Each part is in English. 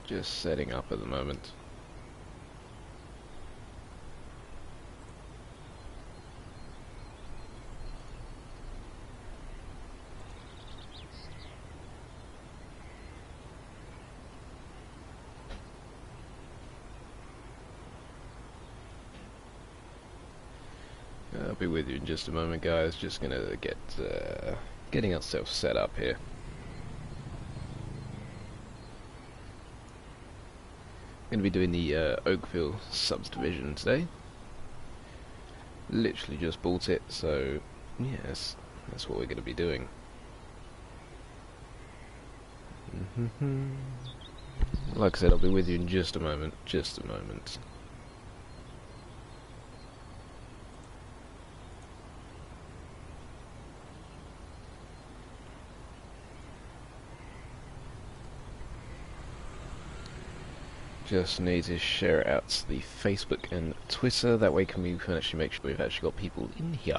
Just setting up at the moment. I'll be with you in just a moment, guys. Just gonna get getting ourselves set up here. Going to be doing the Oakville subdivision today. Literally just bought it, so yes, that's what we're going to be doing. Like I said, I'll be with you in just a moment. Just a moment. Just need to share it out to the Facebook and Twitter. That way we can actually make sure we've actually got people in here.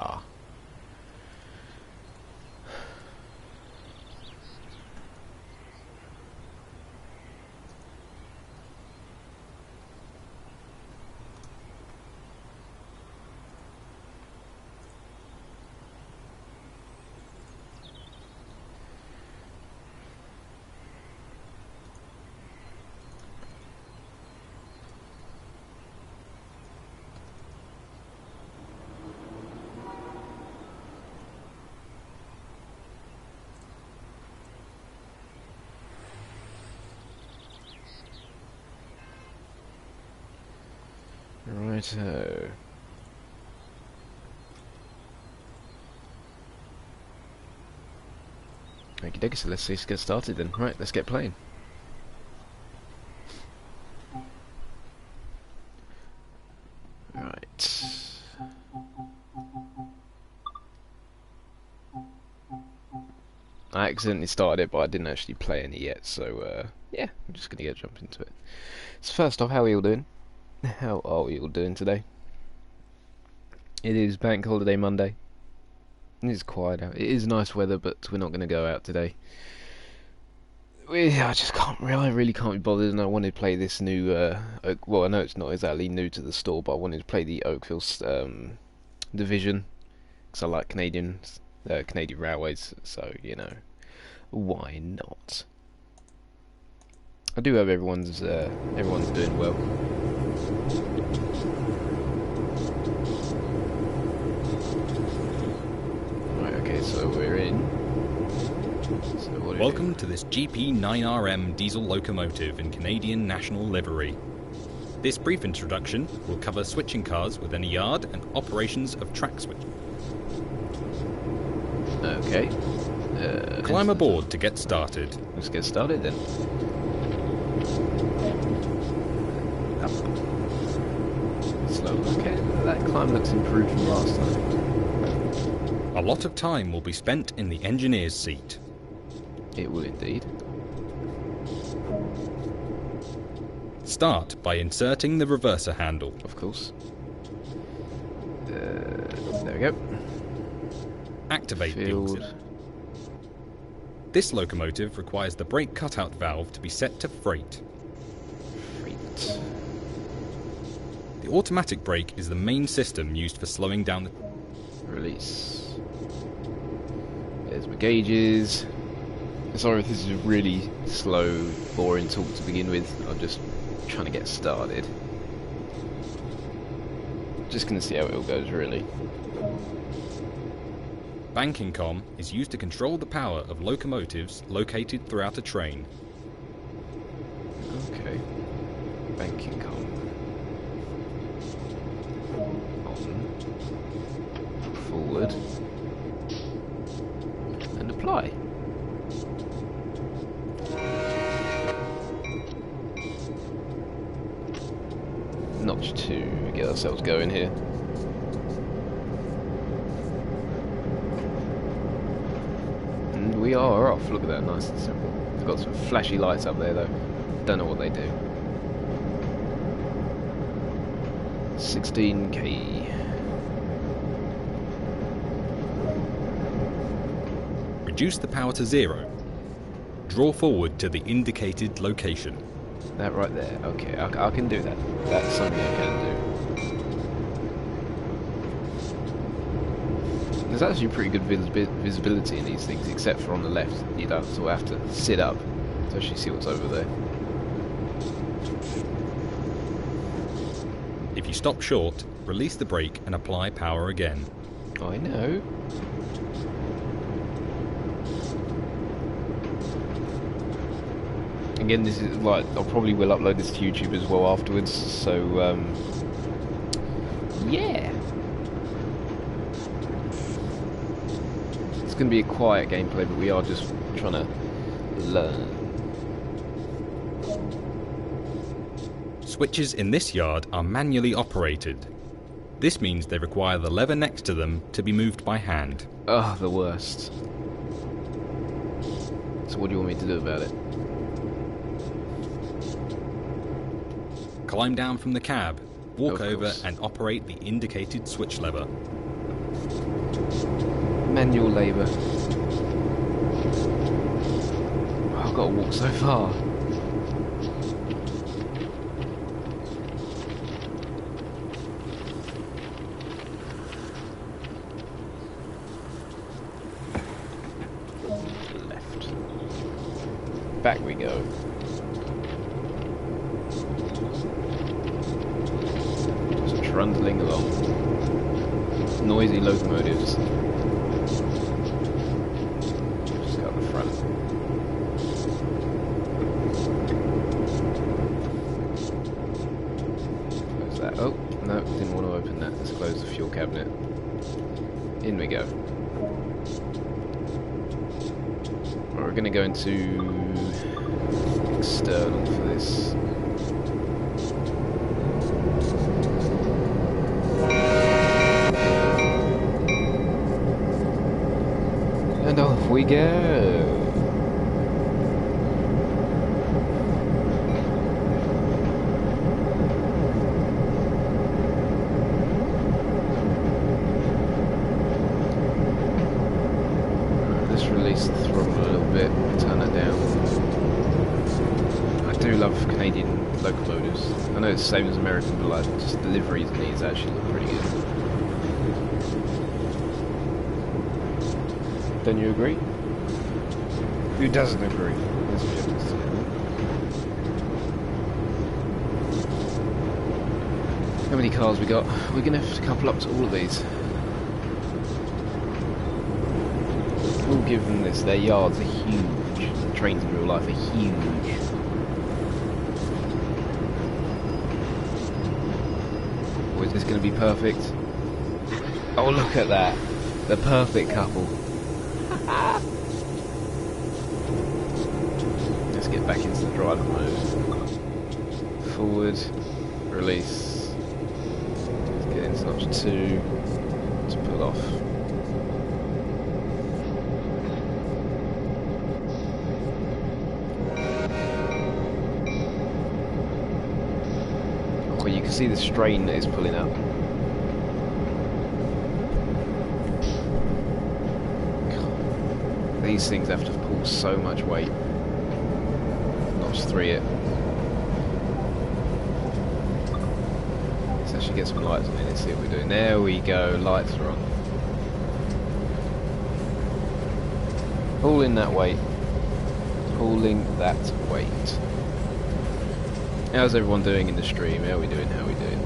Righto. Okie dokie, so let's get started then. Right, let's get playing. Right. I accidentally started it, but I didn't actually play any yet, so yeah, I'm just gonna jump into it. So first off, how are you all doing? How are you all doing today? It is Bank Holiday Monday. It is quiet out. It is nice weather, but we're not going to go out today. I just can't. I really can't be bothered, and I wanted to play this new. Well, I know it's not exactly new to the store, but I wanted to play the Oakville division because I like Canadian railways. So you know, why not? I do hope everyone's doing well. Right, okay, so we're in. So welcome to this GP9RM diesel locomotive in Canadian national livery. This brief introduction will cover switching cars within a yard and operations of track switch. Okay. Climb aboard to get started. Let's get started then. Up. Slow. Okay, that climb looks improved from last time. A lot of time will be spent in the engineer's seat. It will indeed. Start by inserting the reverser handle. Of course. There we go. Activate Field. the This locomotive requires the brake cutout valve to be set to freight. Freight. The automatic brake is the main system used for slowing down the Release. There's my gauges. Sorry if this is a really slow, boring talk to begin with. I'm just trying to get started. Just gonna see how it all goes, really. banking com is used to control the power of locomotives located throughout a train. Okay. Banking com. On. Forward. And apply. Notch 2, get ourselves going here. And we are off, look at that, nice and simple. We've got some flashy lights up there though, don't know what they do. 16k. Reduce the power to 0. Draw forward to the indicated location. That right there. Okay, I can do that. That's something I can do. There's actually pretty good visibility in these things, except for on the left. You don't sort of have to sit up to actually see what's over there. If you stop short, release the brake and apply power again. I know. Again, this is like, I probably will upload this to YouTube as well afterwards, so yeah. It's going to be a quiet gameplay, but we are just trying to learn. Switches in this yard are manually operated. This means they require the lever next to them to be moved by hand. Oh, the worst. So what do you want me to do about it? Climb down from the cab, walk Of over course. and operate the indicated switch lever. Manual labour. Oh, I've got to walk so far. Left. Back we go. Just trundling along. Noisy locomotives. Just out the front. Close that. Oh, no, didn't want to open that. Let's close the fuel cabinet. In we go. We're going to go into external for this. And off we go. Let's release the throttle a little bit, turn it down. I do love Canadian locomotives. I know it's the same as American, but like just the liveries in these actually look pretty good. Don't you agree? Who doesn't agree? Let's check this out. How many cars we got? We're gonna have to couple up to all of these. We'll give them this. Their yards are huge. The trains in real life are huge. Or is this going to be perfect? Oh, look at that. The perfect couple. Let's get back into the driving mode. Forward. Release. Let's get into notch 2. Let's pull off. Well, you can see the strain that it's pulling up. God. These things have to pull so much weight. Notch 3 it. Let's actually get some lights on it and see what we're doing. There we go, lights are on. Pulling that weight. Pulling that weight. How's everyone doing in the stream? How are we doing? How are we doing?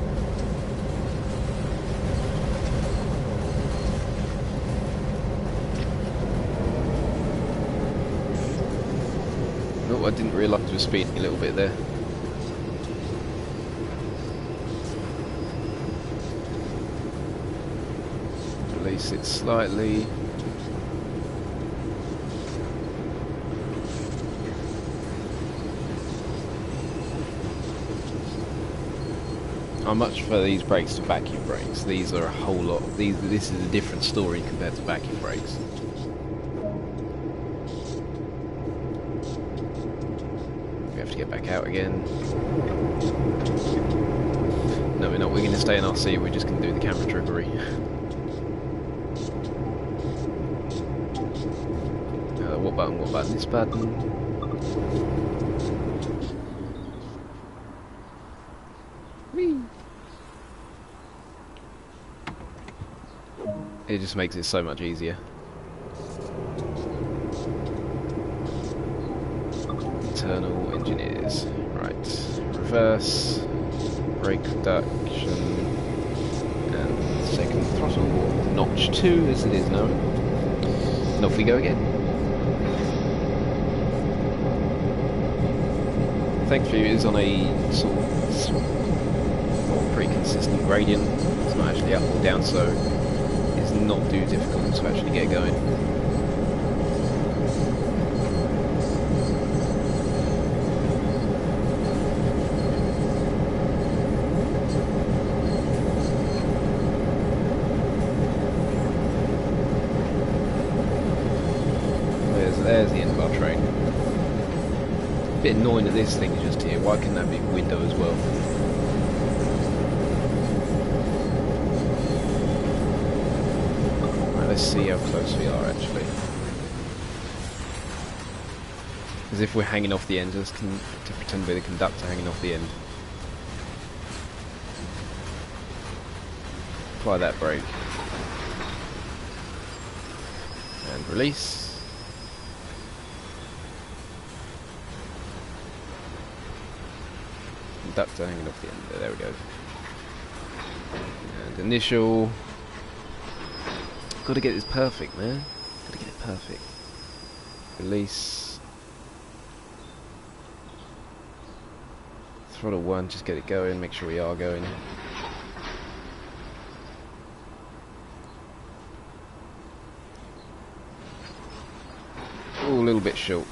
Oh, I didn't realise we were speeding a little bit there. Release it slightly. I much prefer these brakes to vacuum brakes. These are a whole lot. This is a different story compared to vacuum brakes. We have to get back out again. No, we're not. We're going to stay in our seat. We're just going to do the camera trickery. What button? What button? This button. It just makes it so much easier. Internal engineers. Right. Reverse. Brake reduction. And second throttle. Notch 2 as it is known. And off we go again. Thankfully it is on a sort of pretty consistent gradient. It's not actually up or down, so it's not too difficult to actually get going. There's the end of our train. A bit annoying that this thing is just here. Why couldn't that be a window as well? Right, let's see how close we are actually. As if we're hanging off the end, just to pretend we're the conductor hanging off the end. Apply that brake. And release. Conductor hanging off the end there, there we go. And initial. Gotta get this perfect, man. Gotta get it perfect. Release. Throttle 1, just get it going, make sure we are going. Ooh, a little bit short.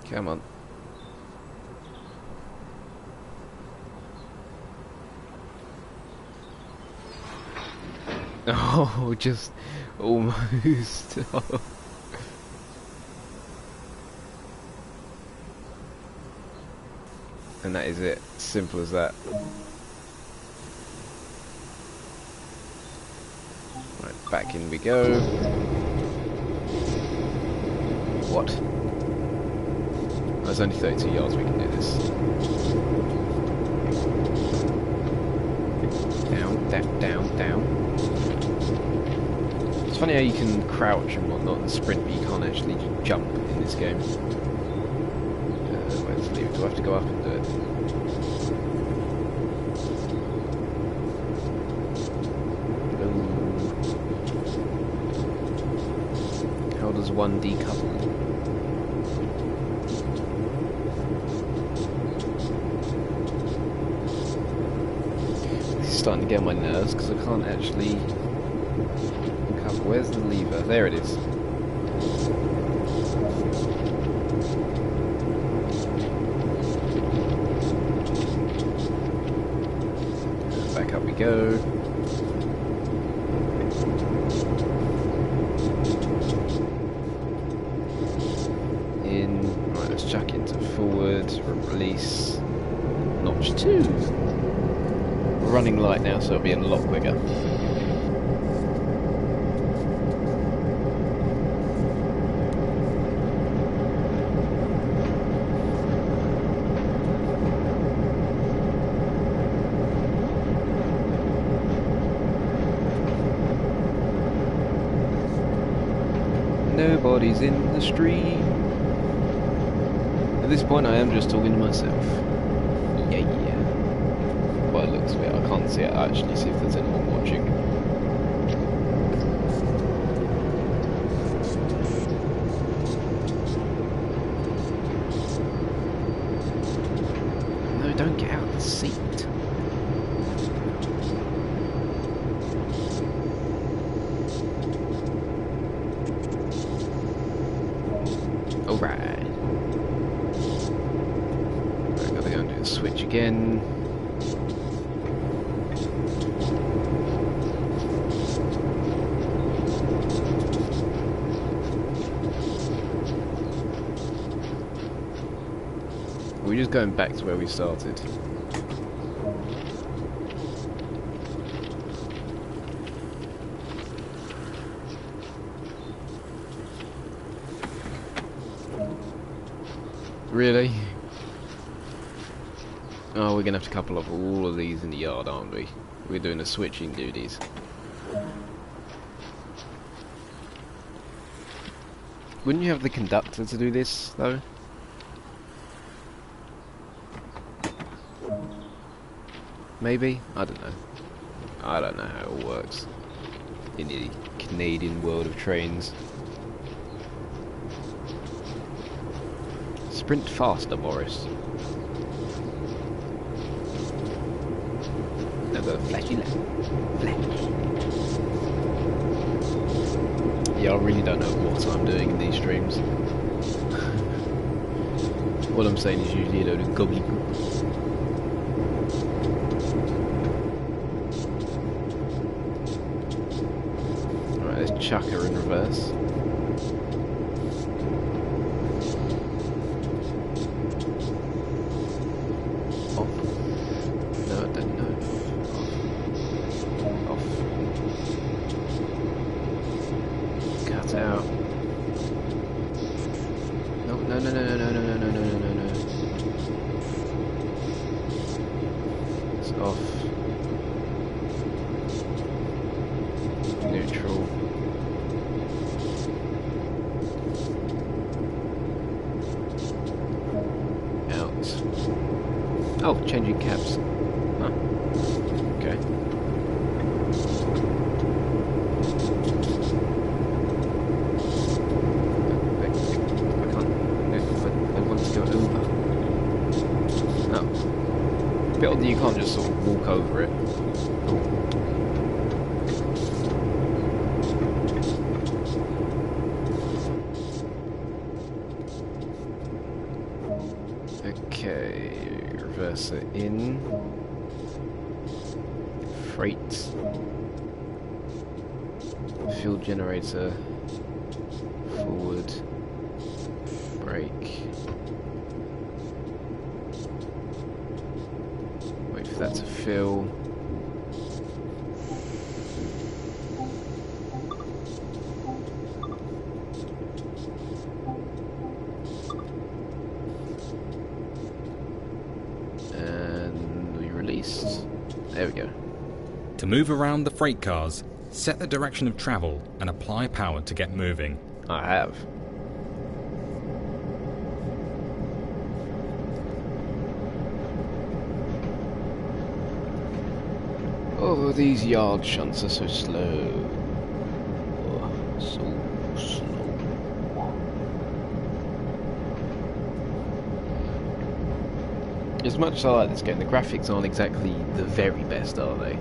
Come on. Oh, just almost. And that is it. Simple as that. Right, back in we go. What? There's only 32 yards, we can do this. Down, down, down, down. It's funny how you can crouch and whatnot and sprint, but you can't actually jump in this game. Where's the lever? Do I have to go up and do it? Ooh. How does one decouple? Starting to get on my nerves because I can't actually cover. Where's the lever? There it is. Back up we go. In. Right, let's chuck into forward. Release. Notch 2. Running light now, so it'll be a lot quicker. Nobody's in the stream. At this point I am just talking to myself. Yeah. By the looks of it, I can't see it. I actually see if there's anyone watching. No, don't get out of the seat. Alright. I've got to go and do the switch again. We're just going back to where we started. Really? Oh, we're gonna have to couple up all of these in the yard, aren't we? We're doing the switching duties. Wouldn't you have the conductor to do this, though? Maybe? I don't know. I don't know how it all works in the Canadian world of trains. Sprint faster, Boris. Now go flashy left. Flash. Yeah, I really don't know what I'm doing in these streams. What I'm saying is usually a load of gobbledygook. Alright, let's chuck her in reverse. Out. No. It's off. Neutral. Out. Oh, changing cabs. Huh. Okay. You can't just sort of walk over it. Okay, reverse it in. Freight. Fuel generator. Forward. Brake. That to fill. And we release. There we go. To move around the freight cars, set the direction of travel and apply power to get moving. I have. Oh, these yard shunts are so slow. Oh, so slow. As much as I like this game, the graphics aren't exactly the very best, are they?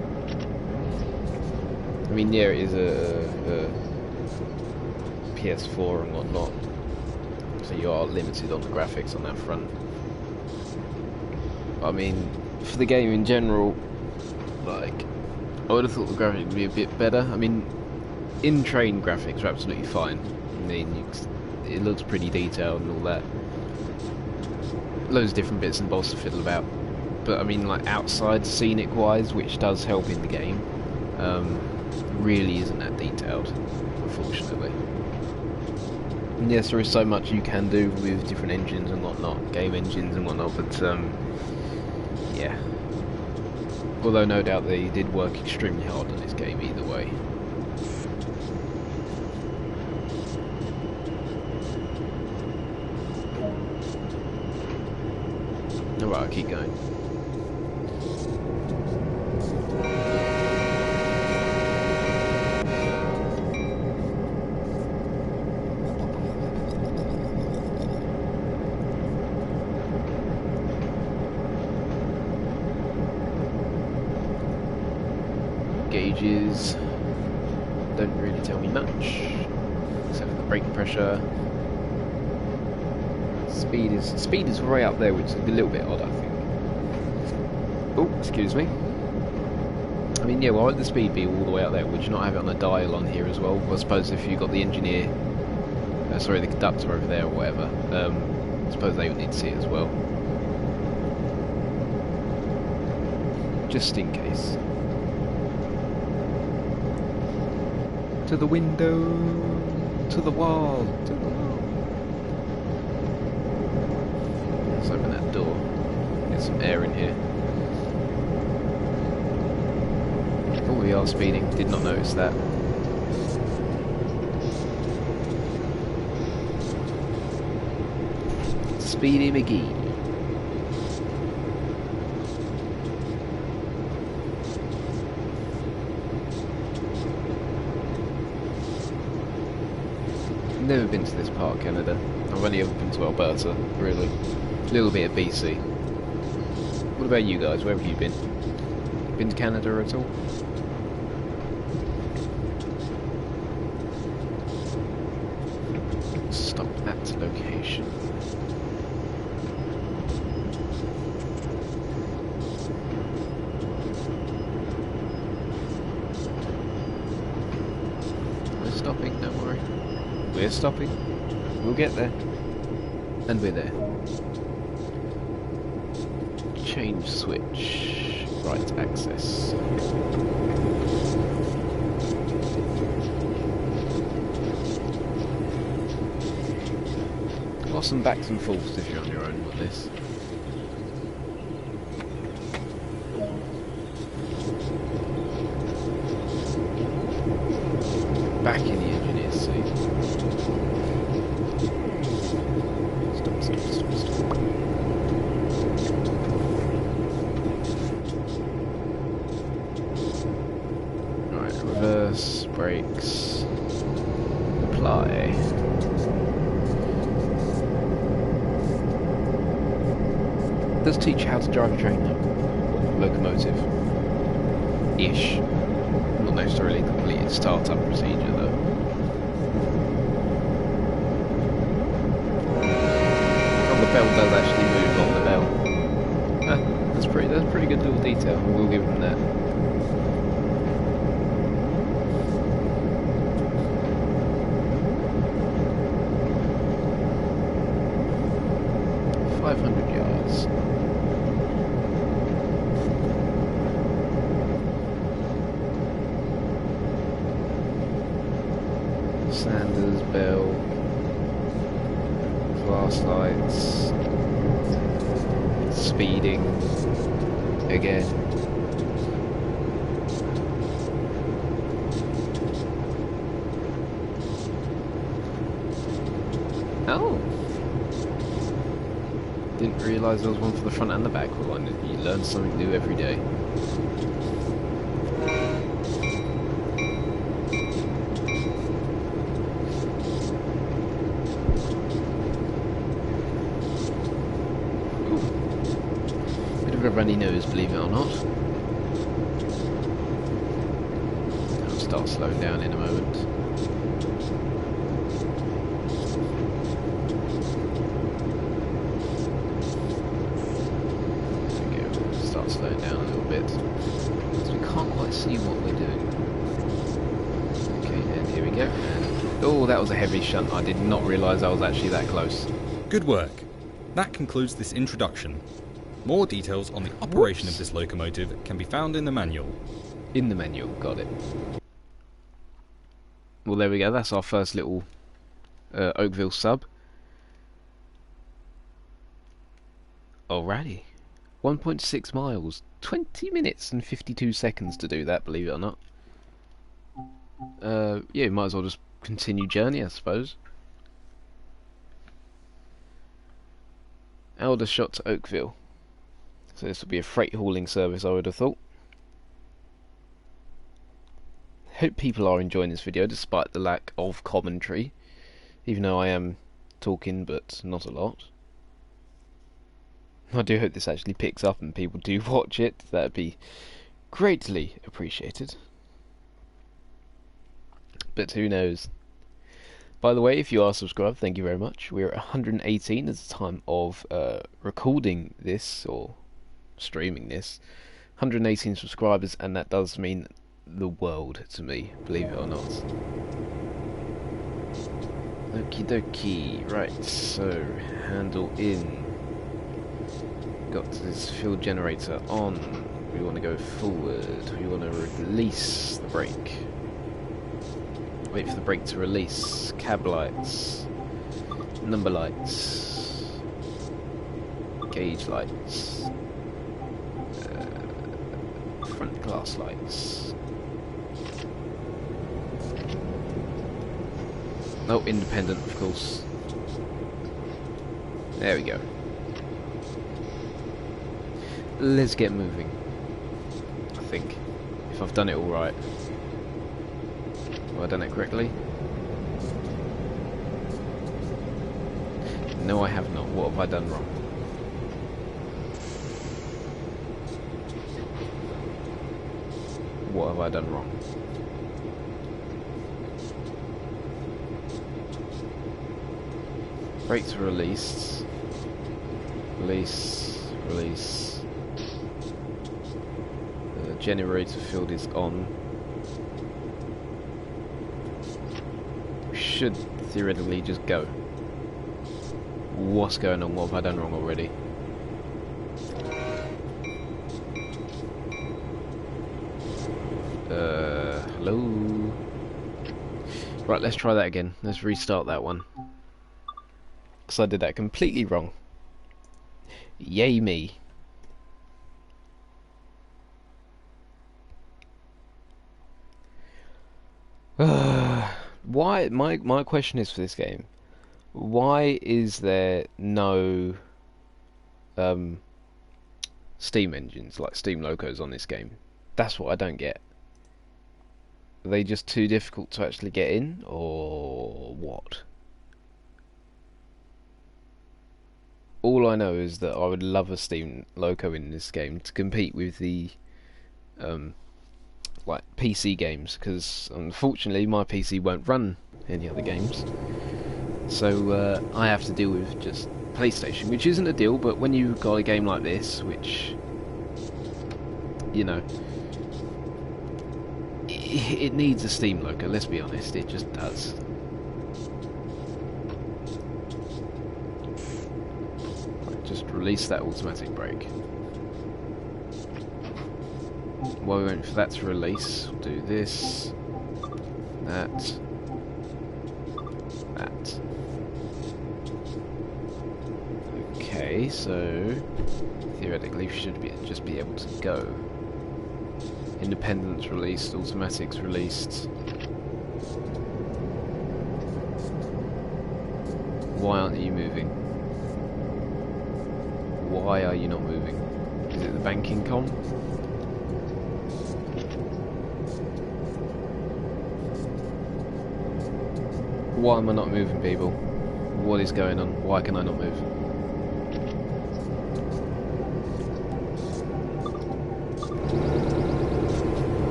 I mean, yeah, it is a PS4 and whatnot, so you are limited on the graphics on that front. I mean, for the game in general, like, I would have thought the graphics would be a bit better. I mean, in-train graphics are absolutely fine. I mean, it looks pretty detailed and all that. Loads of different bits and bobs to fiddle about. But I mean, like, outside scenic-wise, which does help in the game, really isn't that detailed, unfortunately. And yes, there is so much you can do with different engines and whatnot, game engines and whatnot, but yeah. Although no doubt they did work extremely hard on this game either way. Alright, I'll keep going. Gauges don't really tell me much, except for the brake pressure. Speed is right up there, which is a little bit odd, I think. Oh, excuse me. I mean, yeah, why would the speed be all the way out there? Would you not have it on a dial on here as well? Well, I suppose if you got the engineer, sorry, the conductor over there or whatever, I suppose they would need to see it as well. Just in case. To the window, to the wall, to the wall. Let's open that door, get some air in here. Oh, we are speeding. Did not notice that. Speedy McGee. Never been to this part, Canada. I've only ever been to Alberta, really. A little bit of BC. What about you guys? Where have you been? Been to Canada at all? Stop at location. We're stopping, don't worry. We're stopping. We'll get there. And we're there. Change switch. Right access. Lots and backs and forths if you're on your own with this. Back in the engineer's seat. Stop, stop, stop, stop. Right, reverse, brakes, apply. It does teach you how to drive a train though. Locomotive. Ish. Not necessarily a completed startup procedure though. Oh, the bell does actually move on the bell. That's pretty good little detail. We'll give them that. Sanders, bell, glass lights, speeding again. Oh! Didn't realise there was one for the front and the back one. You learn something new every day. A runny nose, believe it or not. I'll start slowing down in a moment. There we go. Start slowing down a little bit. So we can't quite see what we're doing. Okay, and here we go. And, oh, that was a heavy shunt. I did not realise I was actually that close. Good work. That concludes this introduction. More details on the operation of this locomotive can be found in the manual. In the manual, got it. Well, there we go, that's our first little Oakville sub. Alrighty. 1.6 miles. 20 minutes and 52 seconds to do that, believe it or not. Yeah, might as well just continue journey, I suppose. Aldershot to Oakville. So this will be a freight hauling service, I would have thought. Hope people are enjoying this video despite the lack of commentary, even though I am talking but not a lot. I do hope this actually picks up and people do watch it. That would be greatly appreciated. But who knows. By the way, if you are subscribed, thank you very much. We're at 118 at the time of recording this, or streaming this. 118 subscribers, and that does mean the world to me, believe it or not. Okie dokie. Right, so handle in. Got this fuel generator on. We want to go forward. We want to release the brake. Wait for the brake to release. Cab lights. Number lights. Gauge lights. Front glass lights. Oh, independent, of course. There we go. Let's get moving. I think. If I've done it alright. Have I done it correctly? No, I have not. What have I done wrong? What have I done wrong? Brakes are released. Release. Release. The generator field is on. We should theoretically just go. What's going on? What have I done wrong already? Hello? Right, let's try that again. Let's restart that one. Because I did that completely wrong. Yay me. Why? My question is for this game. Why is there no Steam engines, like Steam locos on this game? That's what I don't get. Are they just too difficult to actually get in, or what? All I know is that I would love a Steam loco in this game to compete with the like PC games, because unfortunately my PC won't run any other games. So I have to deal with just PlayStation, which isn't a deal, but when you've got a game like this, which, you know, it needs a Steam loco, let's be honest, it just does. Right, just release that automatic brake. While we wait for that to release, we'll do this, that, that. Okay, so theoretically we should just be able to go. Independence released, automatics released. Why aren't you moving? Why are you not moving? Is it the banking com? Why am I not moving, people? What is going on? Why can I not move?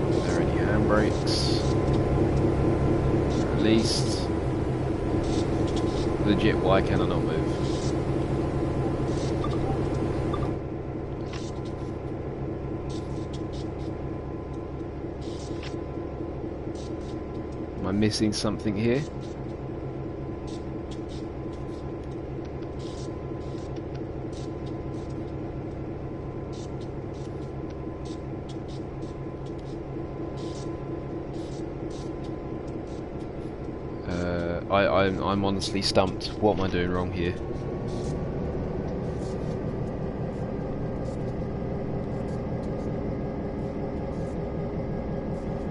Are there any handbrakes? Released. Legit, why can I not move? Am I missing something here? I'm honestly stumped. What am I doing wrong here?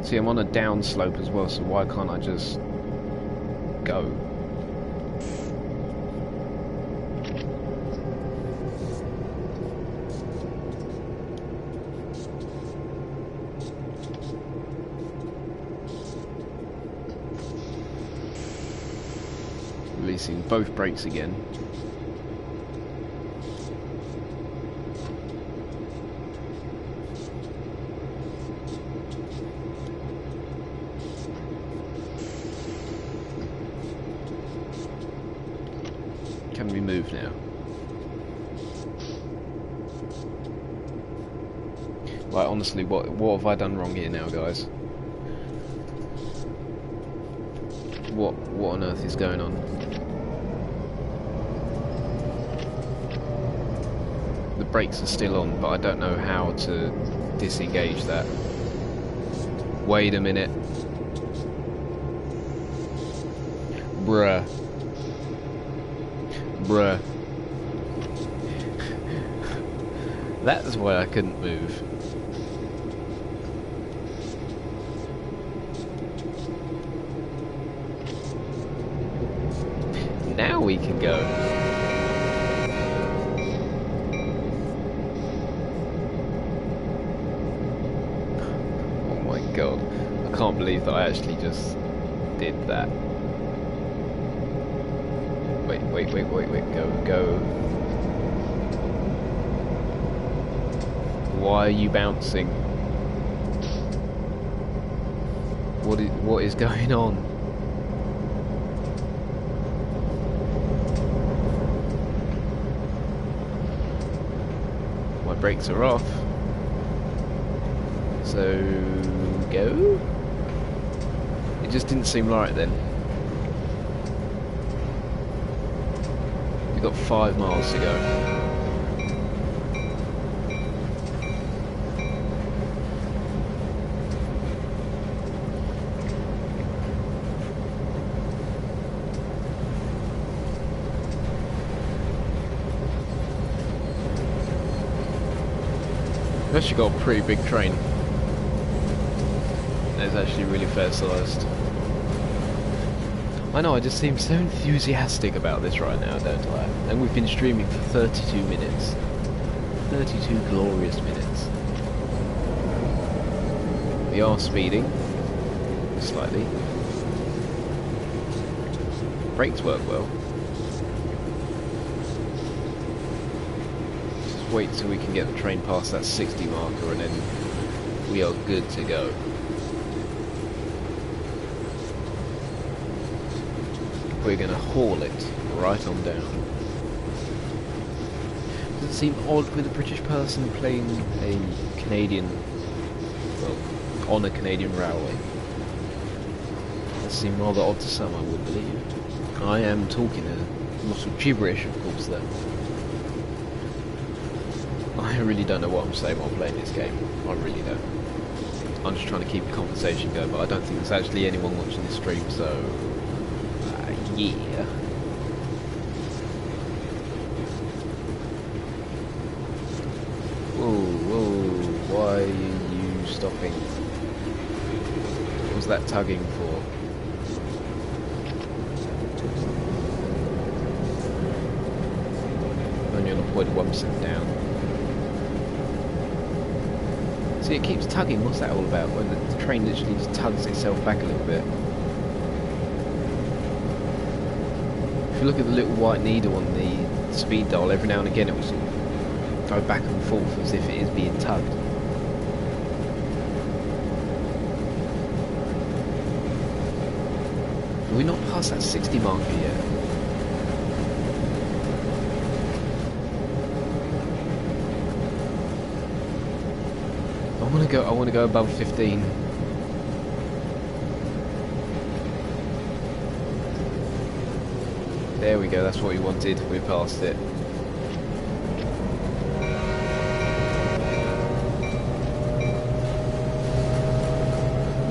See, I'm on a down slope as well, so why can't I just go? Releasing both brakes again. Can we move now? Right, honestly, what have I done wrong here now, guys? What on earth is going on? The brakes are still on, but I don't know how to disengage that. Wait a minute. Bruh. Bruh. That's why I couldn't move. Now we can go. Oh my god. I can't believe that I actually just did that. Wait, go. Why are you bouncing? What is going on? My brakes are off. So go? It just didn't seem right then. We've got 5 miles to go. We've actually got a pretty big train. It's actually really fair sized. I know, I just seem so enthusiastic about this right now, don't I? And we've been streaming for 32 minutes. 32 glorious minutes. We are speeding. Slightly. Brakes work well. Wait till we can get the train past that 60 marker and then we are good to go. We're going to haul it right on down. Does it seem odd with a British person playing a Canadian, well, on a Canadian railway? It seems rather odd to some, I would believe. I am talking a lot of gibberish, of course, though. I really don't know what I'm saying while playing this game. I really don't. I'm just trying to keep the conversation going, but I don't think there's actually anyone watching this stream, so... yeah. Whoa, why are you stopping? What was that tugging for? Only on a 0.1% down. See, it keeps tugging. What's that all about? When the train literally just tugs itself back a little bit. If you look at the little white needle on the speed dial, every now and again it will sort of go back and forth as if it is being tugged. Are we not past that 60 marker yet? I want to go above 15. There we go, that's what we wanted. We passed it.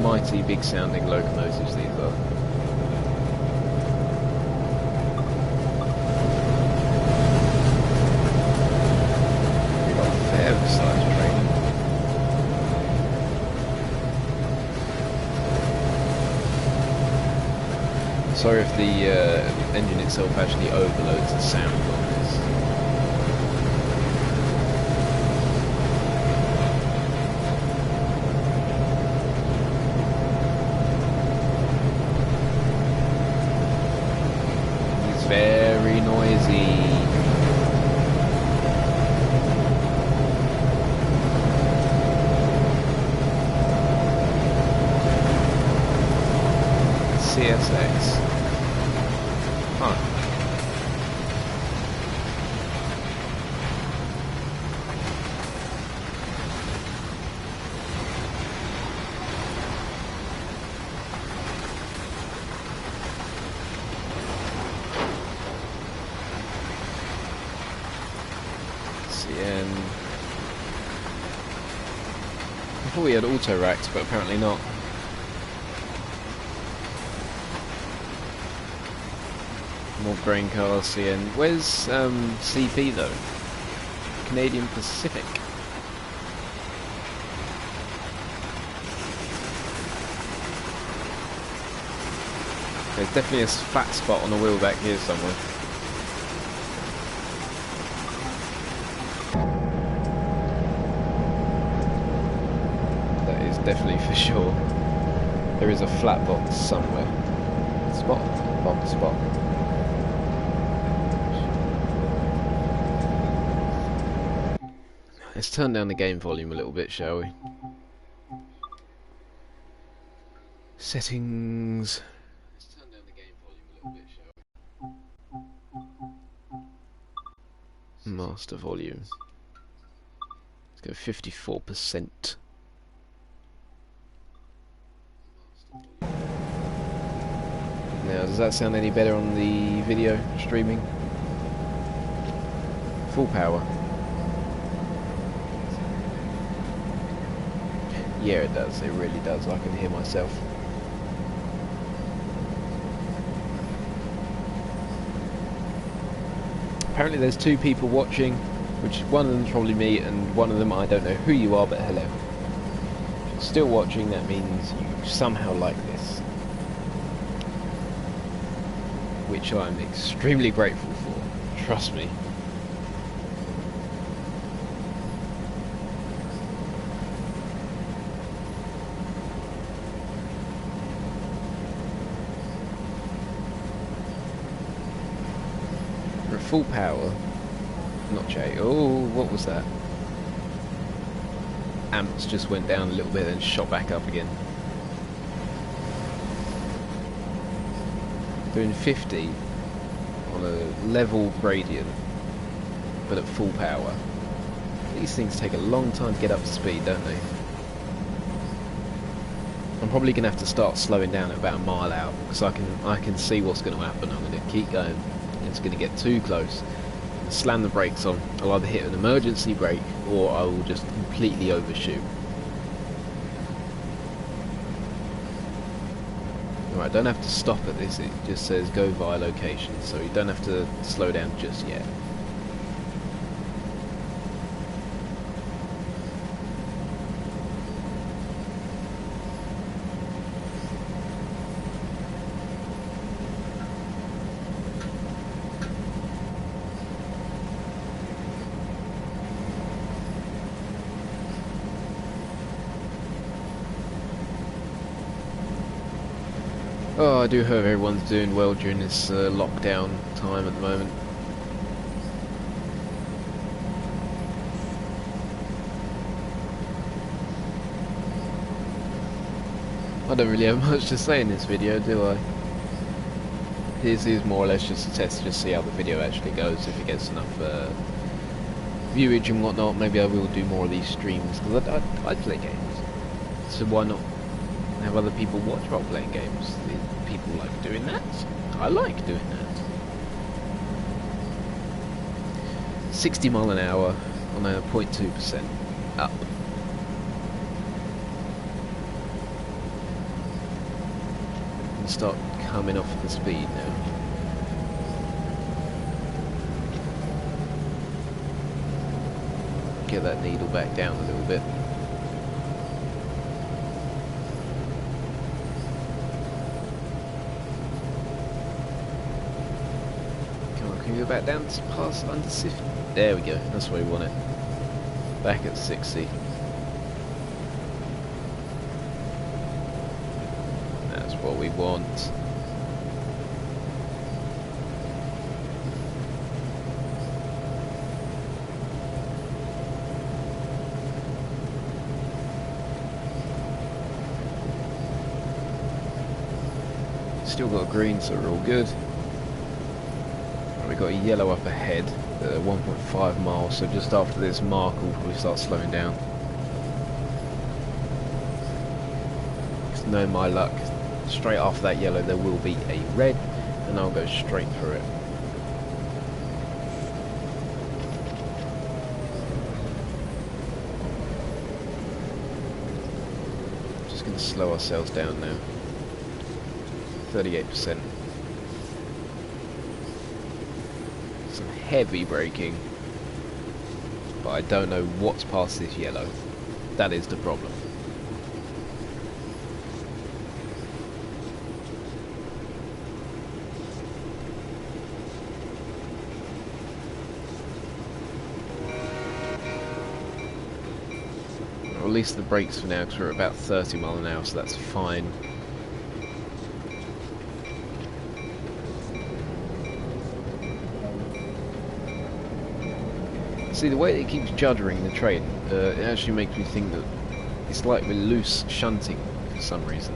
Mighty big sounding locomotives these are. We've got a fair sized train. Sorry if the engine itself actually overloads the sound on this. It's very noisy. CSX. Huh. CN. I thought we had auto racks, but apparently not. More grain cars, CN. Where's CP though? Canadian Pacific. There's definitely a flat spot on the wheel back here somewhere. That is definitely for sure. There is a flat box somewhere. Spot. Let's turn down the game volume a little bit, shall we? Settings. Let's turn down the game volume a little bit, shall we? Master volume. Let's go 54%. Now, does that sound any better on the video streaming? Full power. Yeah, it does. It really does. I can hear myself. Apparently there's 2 people watching, which one of them's probably me, and one of them I don't know who you are, but hello. If you're still watching, that means you somehow like this. Which I'm extremely grateful for. Trust me. We're at full power. Not Jay. Oh, what was that? Amps just went down a little bit and shot back up again. Doing 50 on a level gradient, but at full power. These things take a long time to get up to speed, don't they? I'm probably going to have to start slowing down at about a mile out, because I can see what's going to happen. I'm going to keep going. It's going to get too close. Slam the brakes on. I'll either hit an emergency brake, or I will just completely overshoot. Right, I don't have to stop at this, it just says go via location, so you don't have to slow down just yet. Oh, I do hope everyone's doing well during this lockdown time at the moment. I don't really have much to say in this video, do I? This is more or less just a test, just see how the video actually goes, if it gets enough viewage and whatnot. Maybe I will do more of these streams, because I play games, so why not have other people watch while playing games? People like doing that. I like doing that. 60 mile an hour on a 0.2% up. And start coming off the speed now. Get that needle back down a little bit. Can we go back down to past under 50? There we go, that's where we want it. Back at 60. That's what we want. Still got a green, so we're all good. We've got a yellow up ahead, 1.5 miles, so just after this mark we'll probably start slowing down. Because knowing my luck, straight after that yellow there will be a red, and I'll go straight through it. Just going to slow ourselves down now. 38%. Some heavy braking, but I don't know what's past this yellow. That is the problem. release the brakes for now because we're at about 30 miles an hour, so that's fine. See, the way that it keeps juddering the train, it actually makes me think that it's like we're loose shunting for some reason.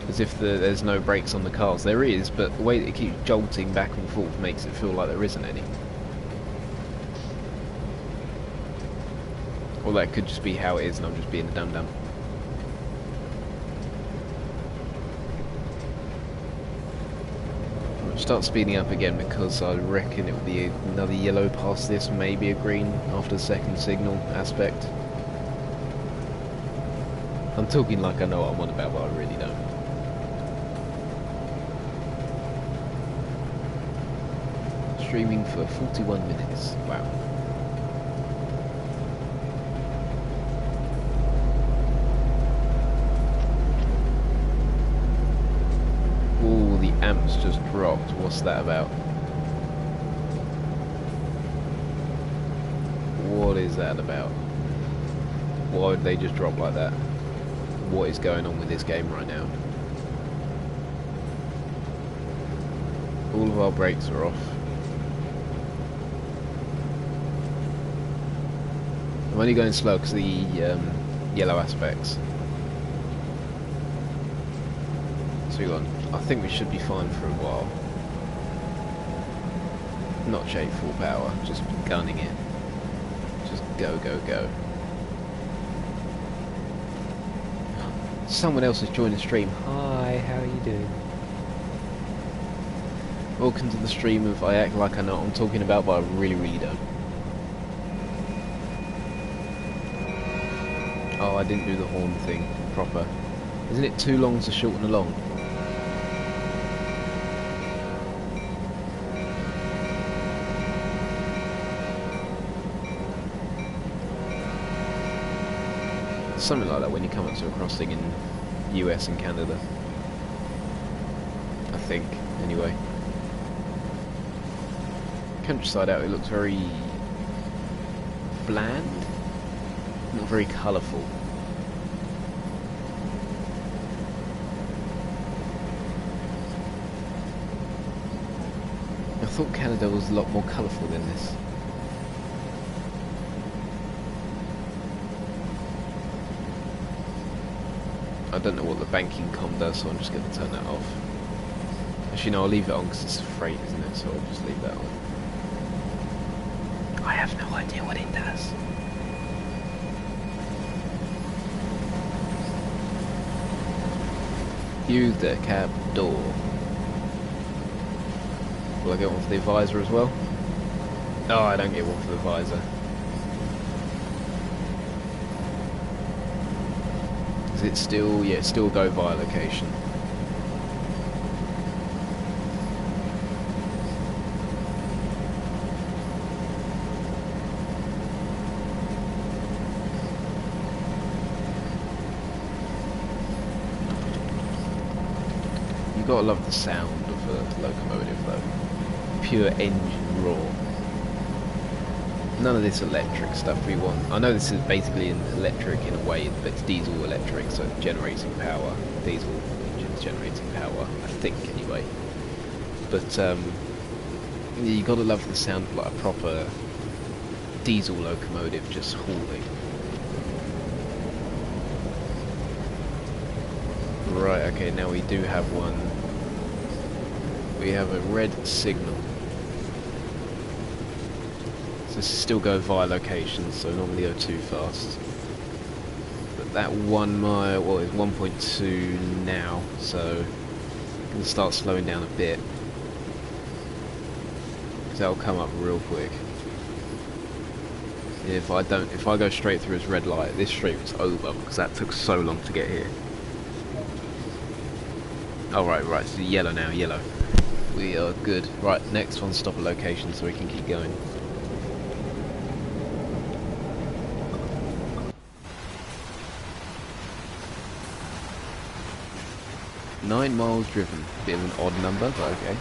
As if there's no brakes on the cars. There is, but the way that it keeps jolting back and forth makes it feel like there isn't any. Or that could just be how it is and I'm just being a dum-dum. I'll start speeding up again because I reckon it will be another yellow past this, maybe a green after the second signal aspect. I'm talking like I know what I'm on about, but I really don't. Streaming for 41 minutes. Wow. Oh, the amps just dropped. What's that about? What is that about? Why would they just drop like that? What is going on with this game right now? All of our brakes are off. I'm only going slow because of the yellow aspects. So I think we should be fine for a while. Not shape full power, just gunning it. Just go, go, go. Someone else has joined the stream. Hi, how are you doing? Welcome to the stream of I act like I know what I'm talking about, but I really, really don't. Oh, I didn't do the horn thing proper. Isn't it too long to shorten along? Something like that when you come up to a crossing in US and Canada. I think, anyway. Countryside out, it looks very bland, not very colourful. I thought Canada was a lot more colourful than this. I don't know what the banking com does, so I'm just going to turn that off. Actually, no, I'll leave it on because it's freight, isn't it? So I'll just leave that on. I have no idea what it does. Use the cab door. Will I get one for the visor as well? Oh, I don't get one for the visor. Is it still, yeah, still go via location. You gotta love the sound of a locomotive though. Pure engine roar. None of this electric stuff we want. I know this is basically an electric in a way, but it's diesel electric, so it's generating power. Diesel engines generating power, I think anyway. But you gotta love the sound of like a proper diesel locomotive just hauling. Right, okay, now we do have one. We have a red signal. So still go via locations, so normally go too fast. But that 1 mile, well, it's 1.2 now, so I'm gonna start slowing down a bit. Because that'll come up real quick. If I go straight through this red light, this stream's over because that took so long to get here. Oh right, so yellow now, yellow. We are good. Right, next one, stop at location so we can keep going. Nine miles driven. Bit of an odd number, but okay.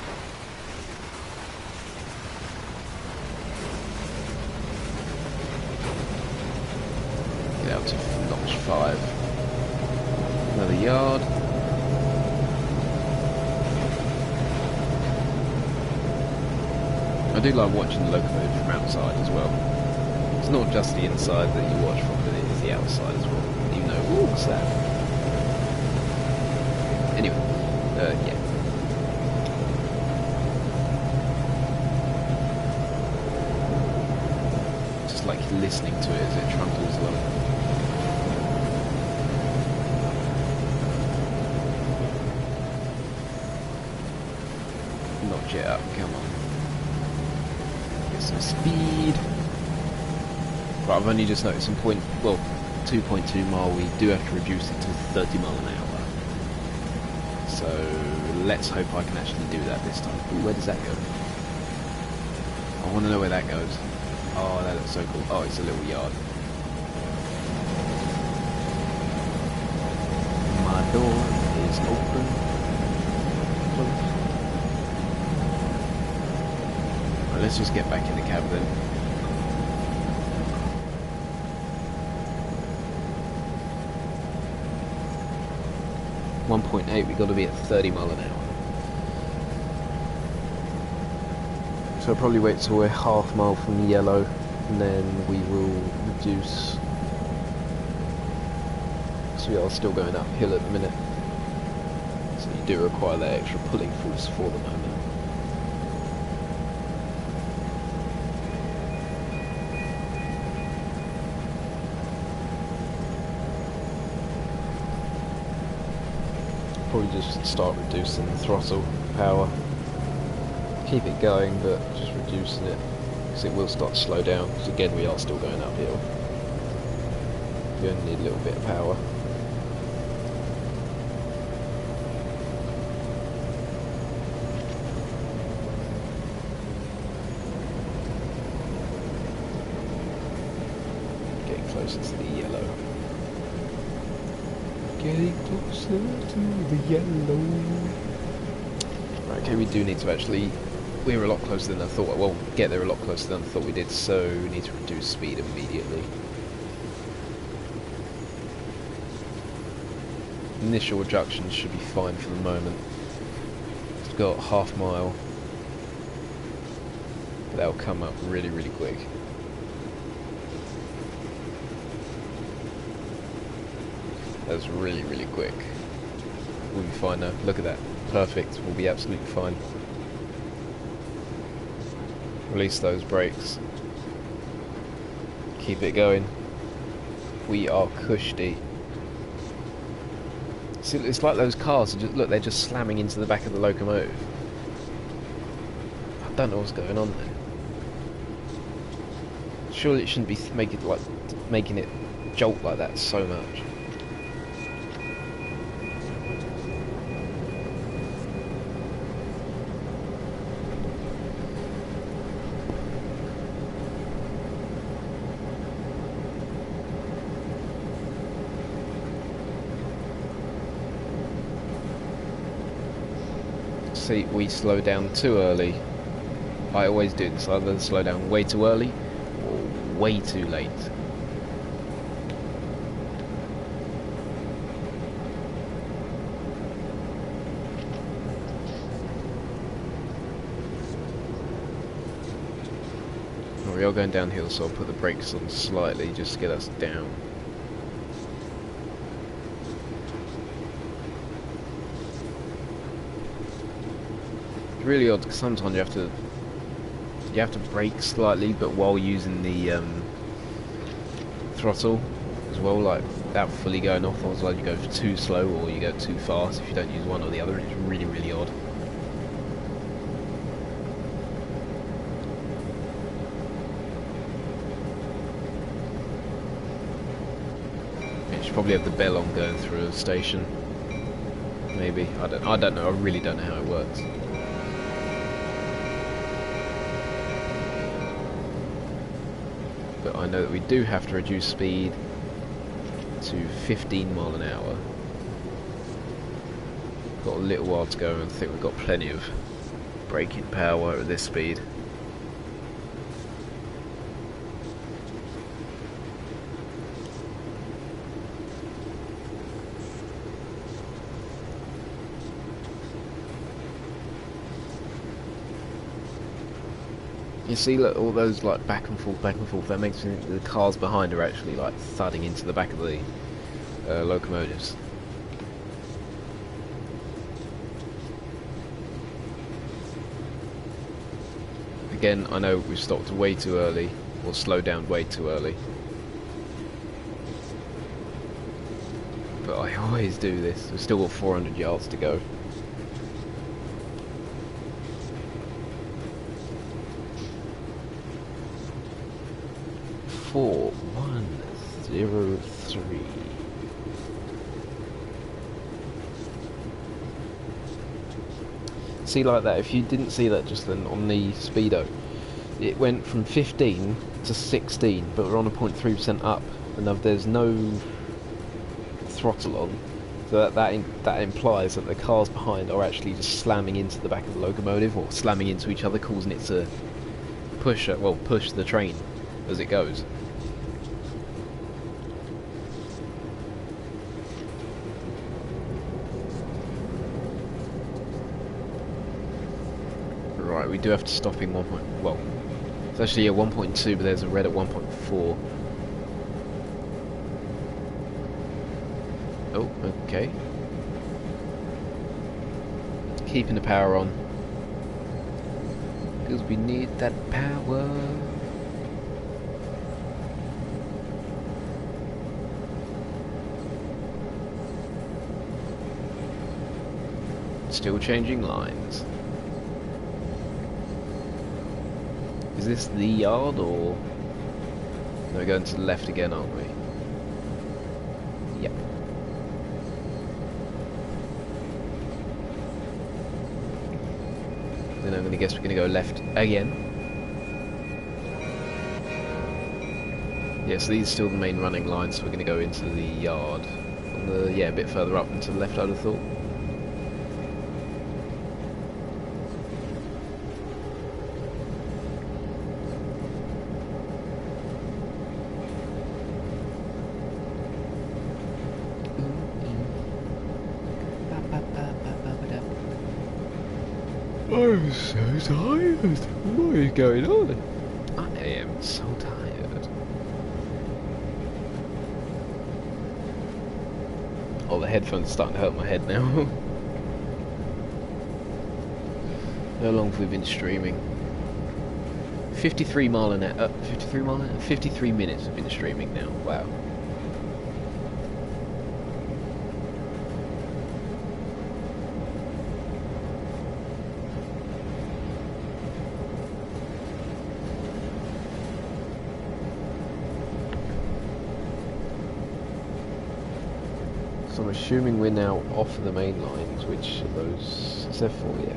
it out to notch 5. Another yard. I do like watching the locomotive from outside as well. It's not just the inside that you watch from, but it is the outside as well. Even though, ooh, what's that? Anyway, yeah. Just like listening to it as it trundles along. Notch it up, come on. Get some speed. Right, I've only just noticed in 2.2 mile we do have to reduce it to 30 mile an hour. So let's hope I can actually do that this time. Ooh, where does that go? I want to know where that goes. Oh, that looks so cool. Oh, it's a little yard. My door is open. Close. Right, let's just get back in the cab then. .8, we've got to be at 30 mile an hour. So I'll probably wait till we're half mile from the yellow, and then we will reduce. So we are still going uphill at the minute. So you do require that extra pulling force for the moment. Probably just start reducing the throttle power. Keep it going, but just reducing it, because it will start to slow down, because again we are still going uphill. We only need a little bit of power. Getting closer to the yellow. Getting closer to the yellow. Right, okay, we do need to actually... We're a lot closer than I thought. Well, get there a lot closer than I thought we did, so we need to reduce speed immediately. Initial reductions should be fine for the moment. We've got half mile. But that'll come up really, really quick. That's really, really quick. We'll be fine now. Look at that. Perfect. We'll be absolutely fine. Release those brakes. Keep it going. We are cushy. See, it's like those cars. Look, they're just slamming into the back of the locomotive. I don't know what's going on there. Surely it shouldn't be making it jolt like that so much. See, we slow down too early. I always do this. I either slow down way too early or way too late. We are going downhill, so I'll put the brakes on slightly just to get us down. Really odd, because sometimes you have to brake slightly, but while using the throttle as well, like without fully going off. Otherwise you go too slow or you go too fast if you don't use one or the other. It's really, really odd. You should probably have the bell on going through a station. Maybe. I don't know. I really don't know how it works. But I know that we do have to reduce speed to 15 mile an hour. Got a little while to go, and I think we've got plenty of braking power at this speed. You see, look, all those like back and forth, back and forth. That makes me think the cars behind are actually like thudding into the back of the locomotives. Again, I know we've stopped way too early, or slowed down way too early. But I always do this. We've still got 400 yards to go. Four, 1, 0, 3. See, like that, if you didn't see that just then on the speedo, it went from 15 to 16, but we're on a 0.3% up, and there's no throttle on, so that implies that the cars behind are actually just slamming into the back of the locomotive, or slamming into each other, causing it to push the train as it goes. Right, we do have to stop in 1. Well, it's actually at 1.2, but there's a red at 1.4. Oh, okay. Keeping the power on, because we need that power. Still changing lines. Is this the yard, or no, we're going to the left again, aren't we? Yep. Then I'm going to guess we're going to go left again. Yeah, so these are still the main running lines, so we're going to go into the yard. On the, yeah, a bit further up and to the left, I'd have thought. I'm so tired. What is going on? I am so tired. Oh, the headphones are starting to hurt my head now. How long have we been streaming? 53 mile an hour. 53 mile an hour? 53 minutes we've been streaming now. Wow. So I'm assuming we're now off the main lines, which are those, except for, yeah.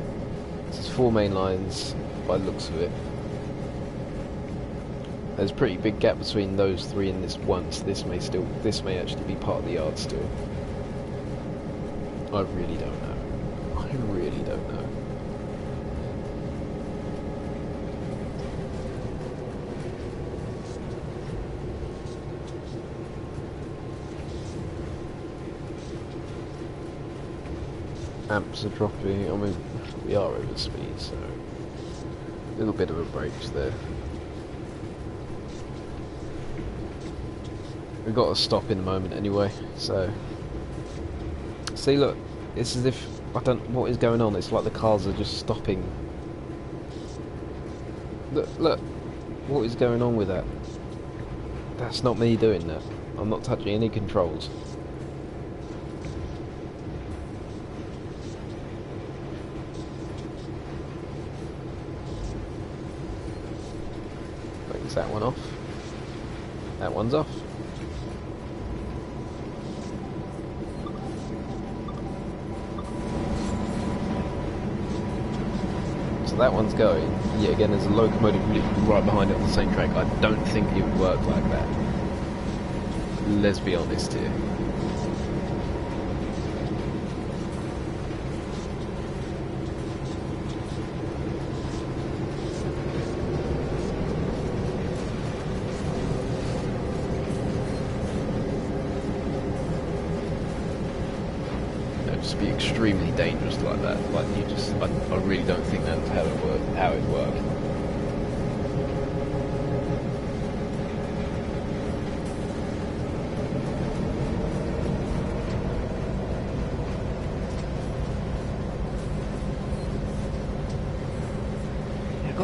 There's 4 main lines by the looks of it. There's a pretty big gap between those 3 and this one, so this may actually be part of the yard still. I really don't know. I really don't know. Amps are dropping. I mean, we are over speed, so a little bit of a break there. We've got to stop in a moment anyway, so see, look, it's as if I don't know what is going on. It's like the cars are just stopping. Look, what is going on with that? That's not me doing that. I'm not touching any controls. Is that one off? That one's off. So that one's going. Yeah, again, there's a locomotive literally right behind it on the same track. I don't think it would work like that. Let's be honest here. Be extremely dangerous like that. Like, you just, I really don't think that's how it works.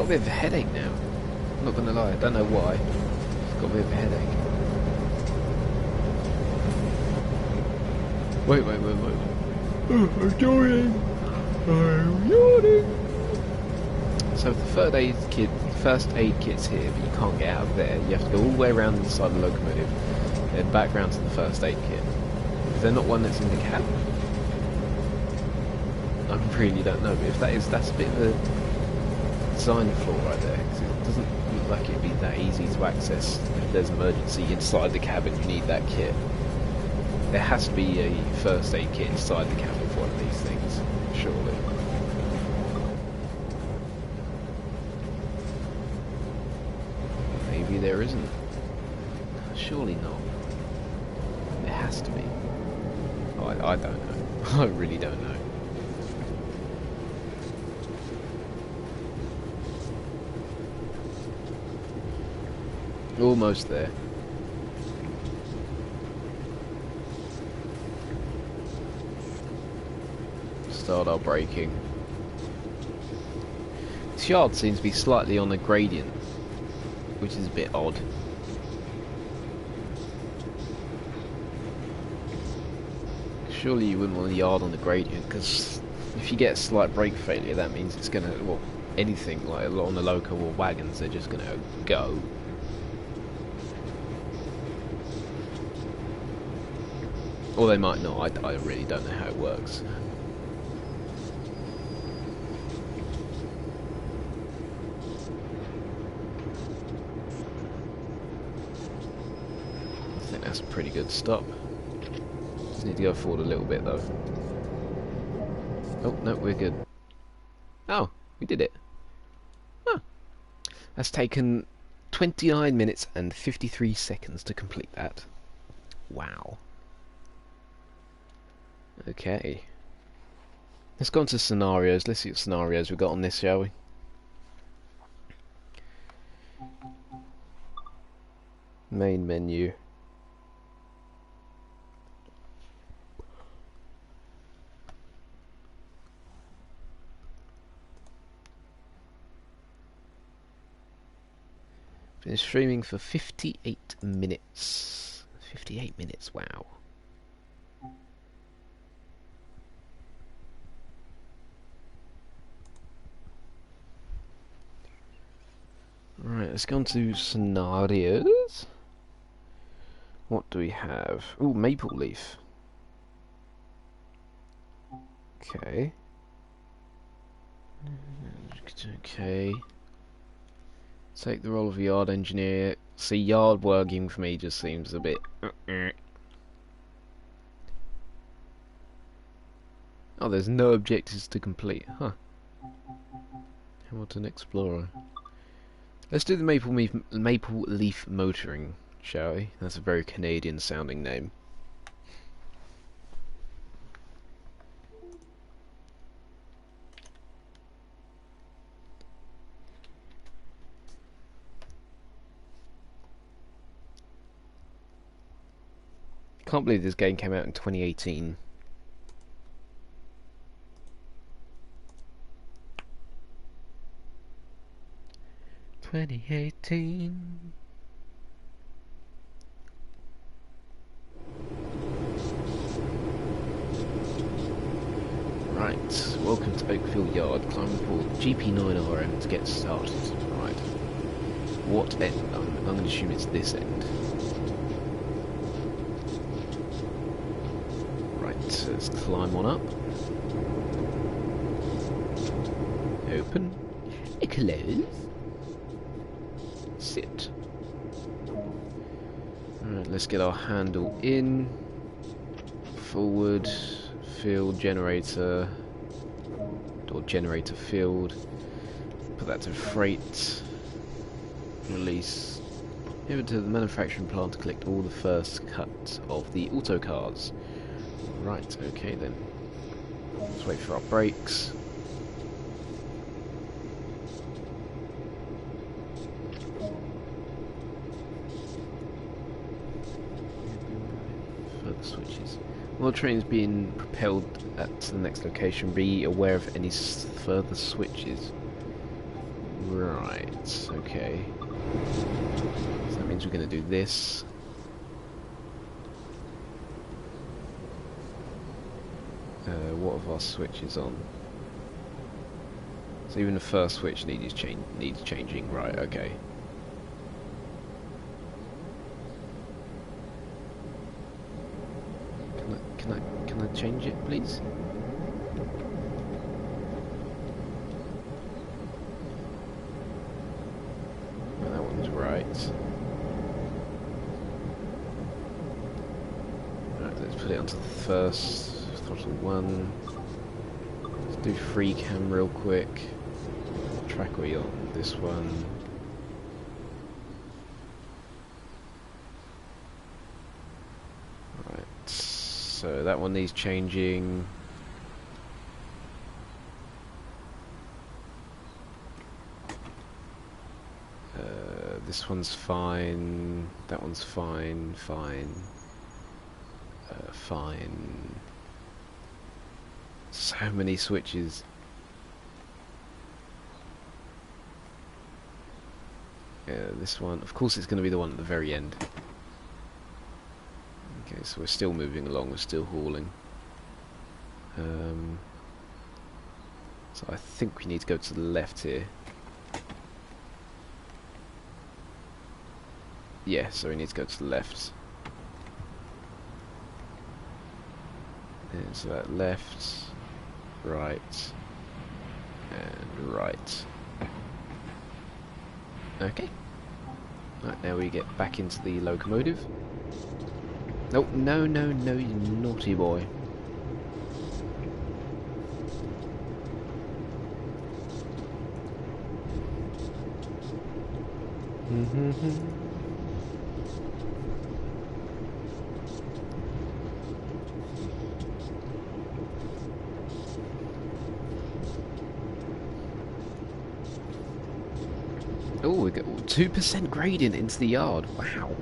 got a bit of a headache now. I'm not gonna lie, I don't know why. I've got a bit of a headache. Wait. Oh, I'm yawning. I'm yawning. So the first aid kit's here, but you can't get out of there. You have to go all the way around inside the locomotive, then back round to the first aid kit. Is there not one that's in the cab? I really don't know, but if that is, that's a bit of a design flaw right there, because it doesn't look like it'd be that easy to access if there's an emergency inside the cabin, you need that kit. There has to be a first aid kit inside the cabin for one of these things, surely. Maybe there isn't. Surely not. There has to be. Oh, I don't know. I really don't know. Almost there. Start our braking. This yard seems to be slightly on a gradient, which is a bit odd. Surely you wouldn't want a yard on the gradient, because if you get a slight brake failure, that means it's gonna, well, anything like on the loco or wagons, they're just gonna go. Or they might not, I really don't know how it works. I think that's a pretty good stop. Just need to go forward a little bit though. Oh, no, we're good. Oh, we did it. Oh. That's taken 29 minutes and 53 seconds to complete that. Wow. Okay. Let's go on to scenarios. Let's see what scenarios we got on this, shall we? Main menu. Been streaming for 58 minutes. 58 minutes, wow. Right, let's go on to scenarios. What do we have? Ooh, maple leaf. Okay. Okay. Take the role of a yard engineer. See, yard working for me just seems a bit... Oh, there's no objectives to complete. Huh. Hamilton Explorer. Let's do the maple leaf motoring, shall we? That's a very Canadian sounding name. Can't believe this game came out in 2018. Right, welcome to Oakville Yard. Climb aboard GP9RM to get started. Right, what end? I'm going to assume it's this end. Right, so let's climb on up. Open. Close. Sit. Alright, let's get our handle in. Forward. Field generator. Or generator field. Put that to freight. Release. Over to the manufacturing plant to collect all the first cut of the auto cars. Right, okay then. Let's wait for our brakes. Switches. While the train is being propelled at the next location, be aware of any further switches. Right, okay. So that means we're going to do this. What have our switches on? So even the first switch needs changing. Right, okay. Can I change it, please? Oh, that one's right. Right, let's put it onto the first throttle 1. Let's do free cam real quick. What track are we on? This one. Right, so that one needs changing. This one's fine. That one's fine. Fine. Fine. So many switches. This one, of course, it's going to be the one at the very end. Okay, so we're still moving along. We're still hauling. So I think we need to go to the left here. Yeah, so we need to go to the left. And so that left, right, and right. Okay. Right, now we get back into the locomotive. Oh, no, no, no, you naughty boy. Oh, we got 2% gradient into the yard. Wow.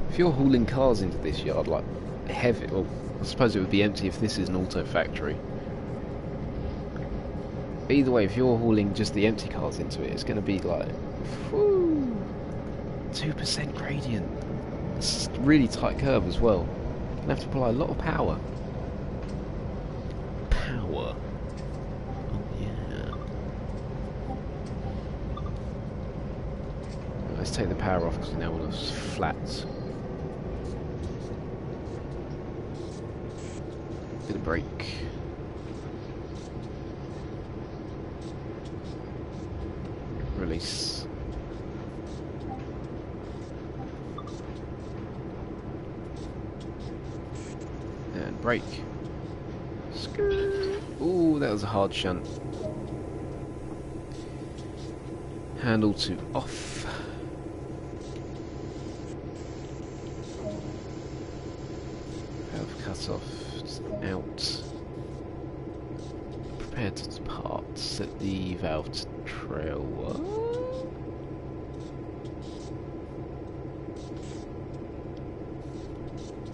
If you're hauling cars into this yard, like heavy, well, I suppose it would be empty if this is an auto factory. Either way, if you're hauling just the empty cars into it, it's going to be like, whoo, 2% gradient. It's a really tight curve as well. You're going to have to apply a lot of power. Power. Let's take the power off because we now want to flat. Bit of brake. Release. And brake. Ooh, that was a hard shunt. Handle to off. Off, out. Prepare to depart. Set the valve to trail. What?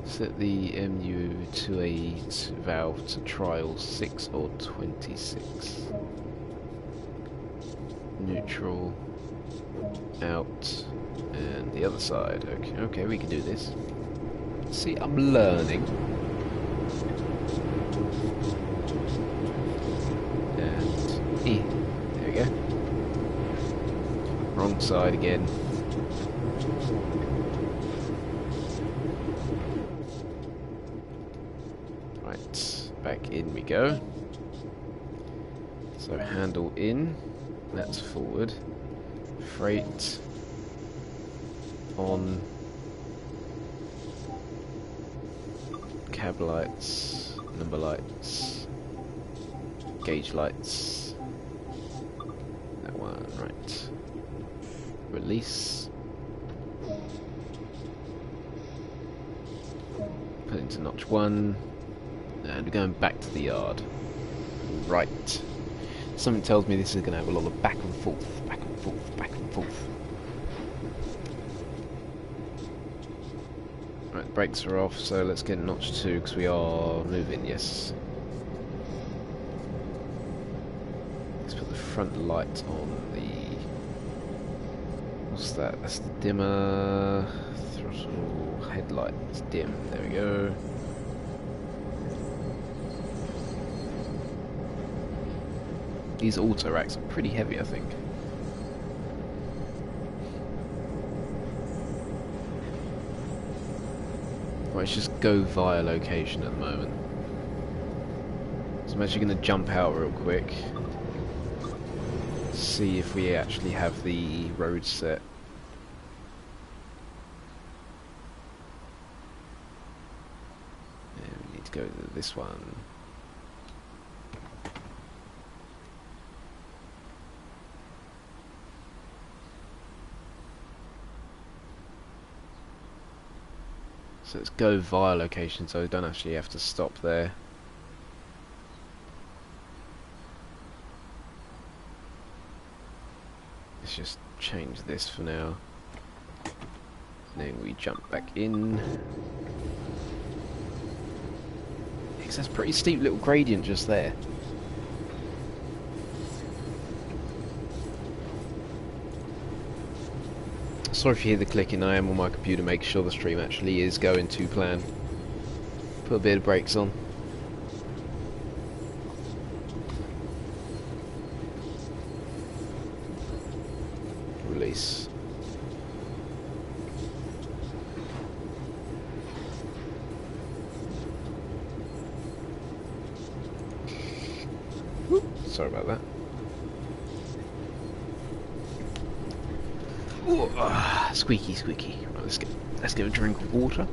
Set the MU28 valve to trial 6 or 26. Neutral. Out. And the other side. Okay, okay, we can do this. See, I'm learning. And there we go. Wrong side again. Right, back in we go. So handle in, that's forward. Freight on. Cab lights, number lights, gauge lights. That one, right. Release. Put into notch 1. And we're going back to the yard. Right. Something tells me this is going to have a lot of back and forth, back and forth, back and forth. Right, the brakes are off, so let's get notch 2 because we are moving, yes. front light on the... What's that? That's the dimmer. Throttle, headlights dim. There we go. These auto racks are pretty heavy, I think. Right, let's just go via location at the moment. So I'm actually going to jump out real quick. See if we actually have the road set. Yeah, we need to go to this one. So let's go via location, so we don't actually have to stop there. Let's just change this for now. Then we jump back in. Because that's a pretty steep little gradient just there. Sorry if you hear the clicking, I am on my computer making sure the stream actually is going to plan. Put a bit of brakes on. Release. Whoop, sorry about that. Ooh, squeaky, squeaky. Right, let's get a drink of water.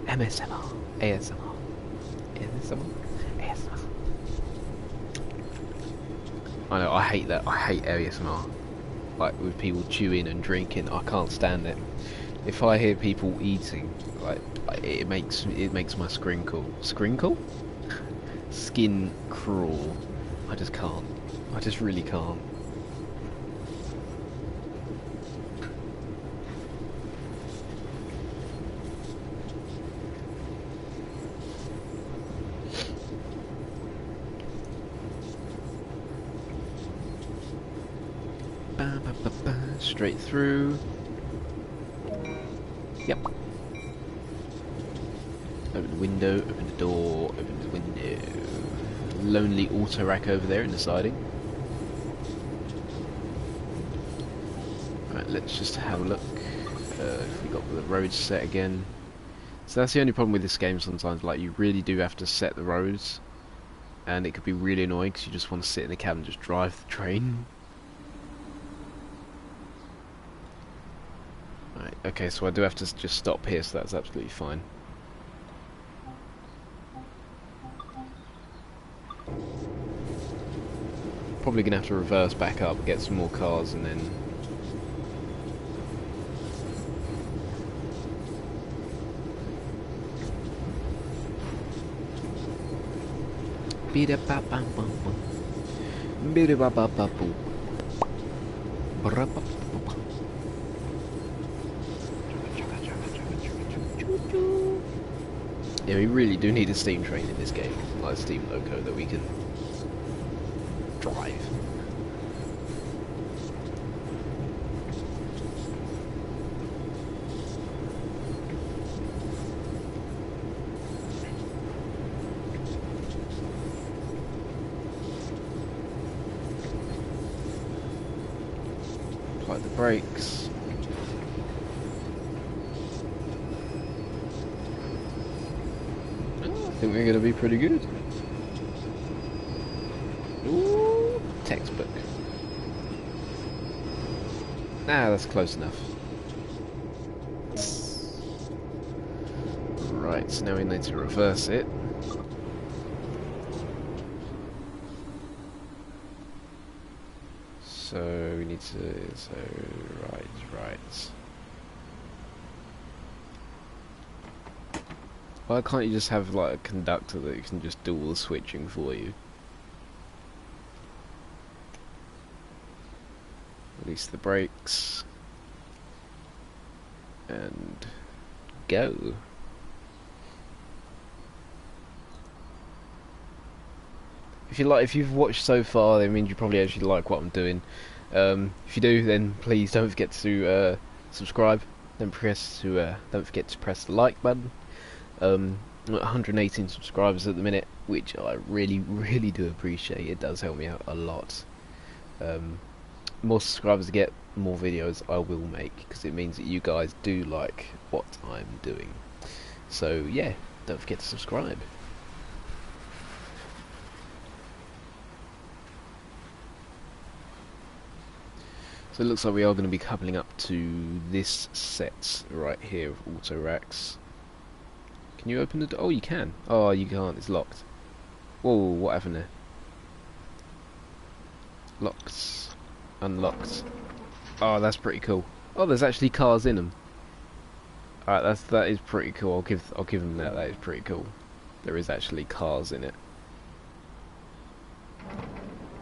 MSMR, ASMR, ASMR, ASMR. I know, I hate that. I hate ASMR. Like with people chewing and drinking, I can't stand it. If I hear people eating, like it makes my skin crawl. I just can't. I just really can't. Straight through. Yep. Open the window, open the door, open the window. Lonely auto rack over there in the siding. Right, let's just have a look. If we got the roads set again. So that's the only problem with this game sometimes, like you really do have to set the roads. And it could be really annoying because you just want to sit in the cab and just drive the train. Right, okay, so I do have to just stop here, so that's absolutely fine. Probably gonna have to reverse back up, get some more cars, and then... Yeah, we really do need a steam train in this game, like a steam loco that we can drive. Apply the brakes. I think we're going to be pretty good. Ooh, textbook. Ah, that's close enough. Right, so now we need to reverse it. So we need to, right. Why can't you just have like a conductor that can just do all the switching for you? Release the brakes. And go. if you've watched so far, that means you probably actually like what I'm doing. If you do, then please don't forget to subscribe. Don't forget to press the like button. I'm at 118 subscribers at the minute, which I really, really do appreciate. It does help me out a lot. More subscribers I get, more videos I will make, because it means that you guys do like what I'm doing. So yeah, don't forget to subscribe. So it looks like we are going to be coupling up to this set right here of auto racks. Can you open the door? Oh, you can. Oh, you can't. It's locked. Whoa, what happened there? Locked. Unlocked. Oh, that's pretty cool. Oh, there's actually cars in them. Alright, that is pretty cool. I'll give them that. That is pretty cool. There is actually cars in it.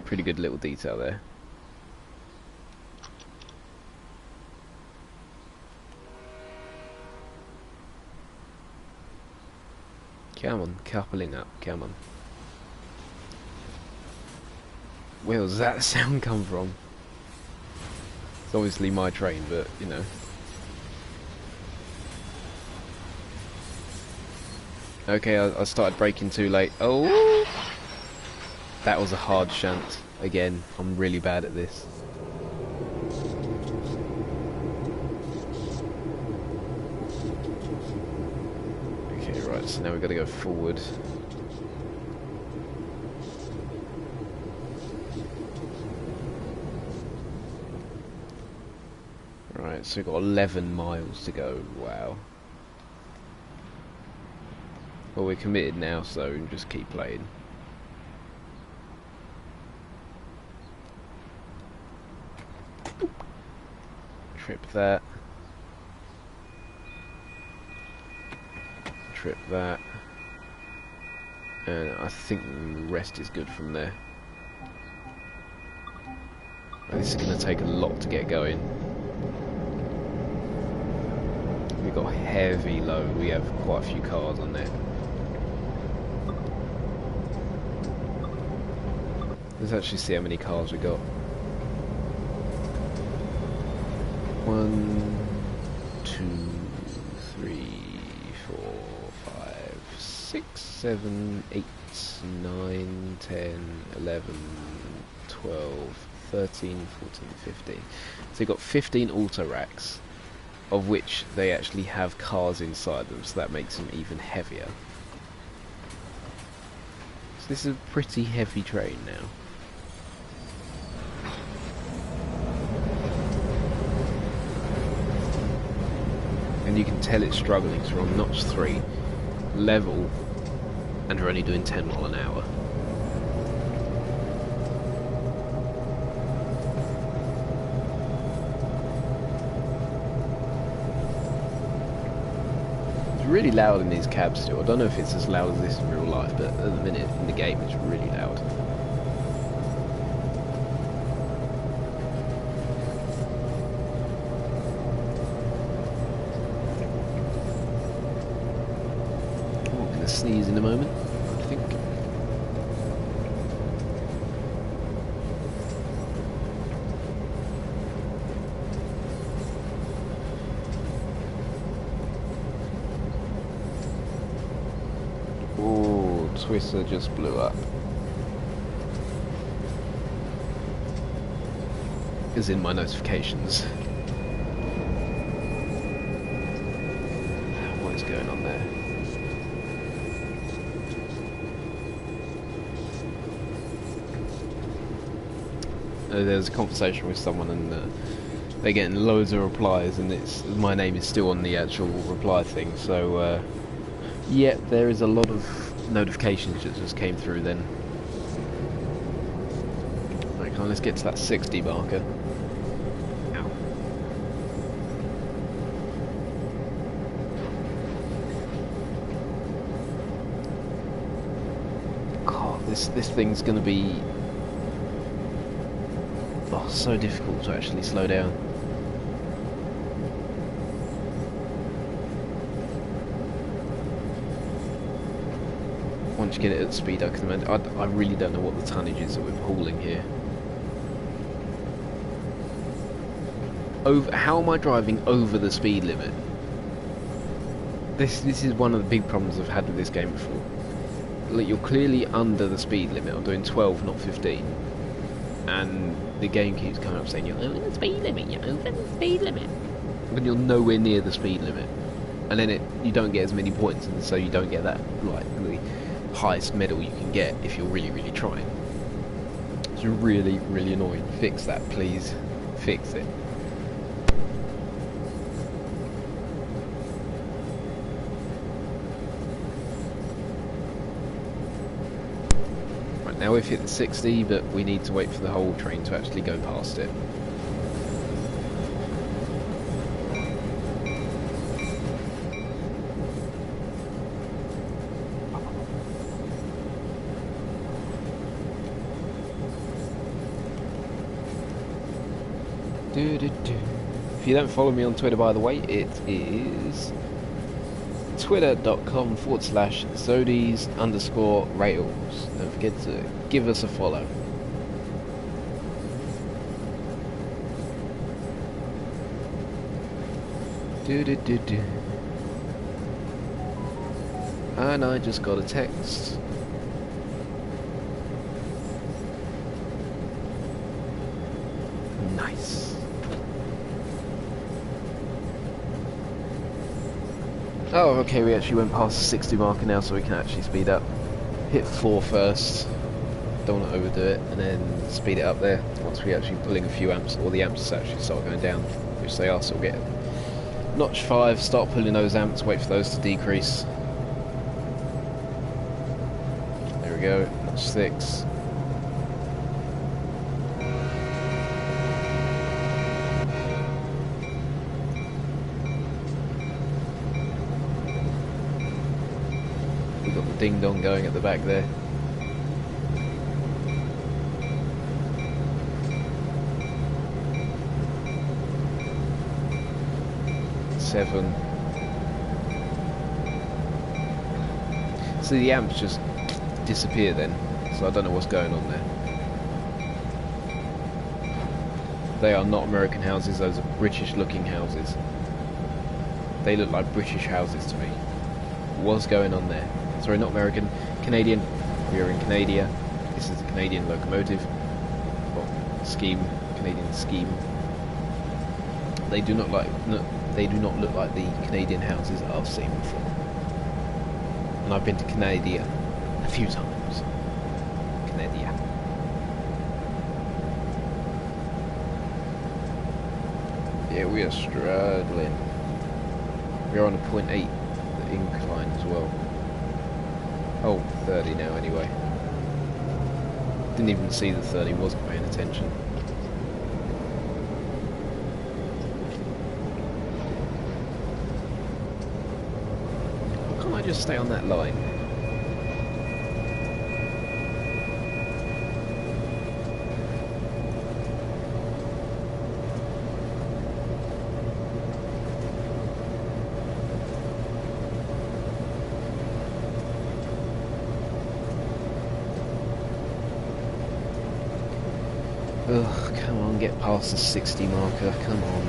Pretty good little detail there. Come on, coupling up, come on. Where does that sound come from? It's obviously my train, but, you know. Okay, I started braking too late. Oh! That was a hard shunt. Again, I'm really bad at this. Right, so now we've got to go forward. Right, so we've got 11 miles to go. Wow. Well, we're committed now, so we can just keep playing. Trip that. Trip that, and I think the rest is good from there. This is going to take a lot to get going. We've got heavy load. We have quite a few cars on there. Let's actually see how many cars we got. 1, 2, 3, 4, 5, 6, 7, 8, 9, 10, 11, 12, 13, 14, 15. So you've got 15 auto racks, of which they actually have cars inside them, so that makes them even heavier. So this is a pretty heavy train now. And you can tell it's struggling, so we're on notch 3, level, and we're only doing 10 miles an hour. It's really loud in these cabs still. I don't know if it's as loud as this in real life, but at the minute in the game it's really loud. Sneeze in a moment, I think. Oh, Twister just blew up. Is in my notifications. What is going on there? There's a conversation with someone and they're getting loads of replies, and my name is still on the actual reply thing, so yeah, there is a lot of notifications that just came through then. Right, come on, let's get to that 60 marker. Ow. God, this thing's gonna be so difficult to actually slow down. once you get it at speed I can imagine. I really don't know what the tonnage is that we're hauling here. How am I driving over the speed limit? This is one of the big problems I've had with this game before. Like, you're clearly under the speed limit. I'm doing 12, not 15. And the game keeps coming up saying you're over the speed limit, you're over the speed limit. When you're nowhere near the speed limit. And then you don't get as many points, and so you don't get that, like, the highest medal you can get if you're really, really trying. It's really, really annoying. Fix that, please. Fix it. Now we've hit the 60, but we need to wait for the whole train to actually go past it. If you don't follow me on Twitter, by the way, it is twitter.com/Zodies_Rails. Don't forget to give us a follow. And I just got a text. Nice. Oh, okay, we actually went past the 60 marker now, so we can actually speed up. Hit 4 first, don't want to overdo it, and then speed it up there once we actually pulling a few amps, or the amps actually start going down, which they are, so we'll get notch 5, start pulling those amps, wait for those to decrease. There we go, notch 6. Ding dong going at the back there. Seven. See, the amps just disappear then, so I don't know what's going on there. They are not American houses, those are British looking houses. They look like British houses to me. What's going on there? Sorry, not American, Canadian. We are in Canada. This is the Canadian locomotive. Well, scheme, Canadian scheme. They do not look like the Canadian houses that I've seen before. And I've been to Canada a few times. Canada. Yeah, we are struggling. We're on a 0.8 incline as well. Oh, 30 now anyway. Didn't even see the 30, wasn't paying attention. Why can't I just stay on that line? Ugh, come on, get past the 60 marker, come on.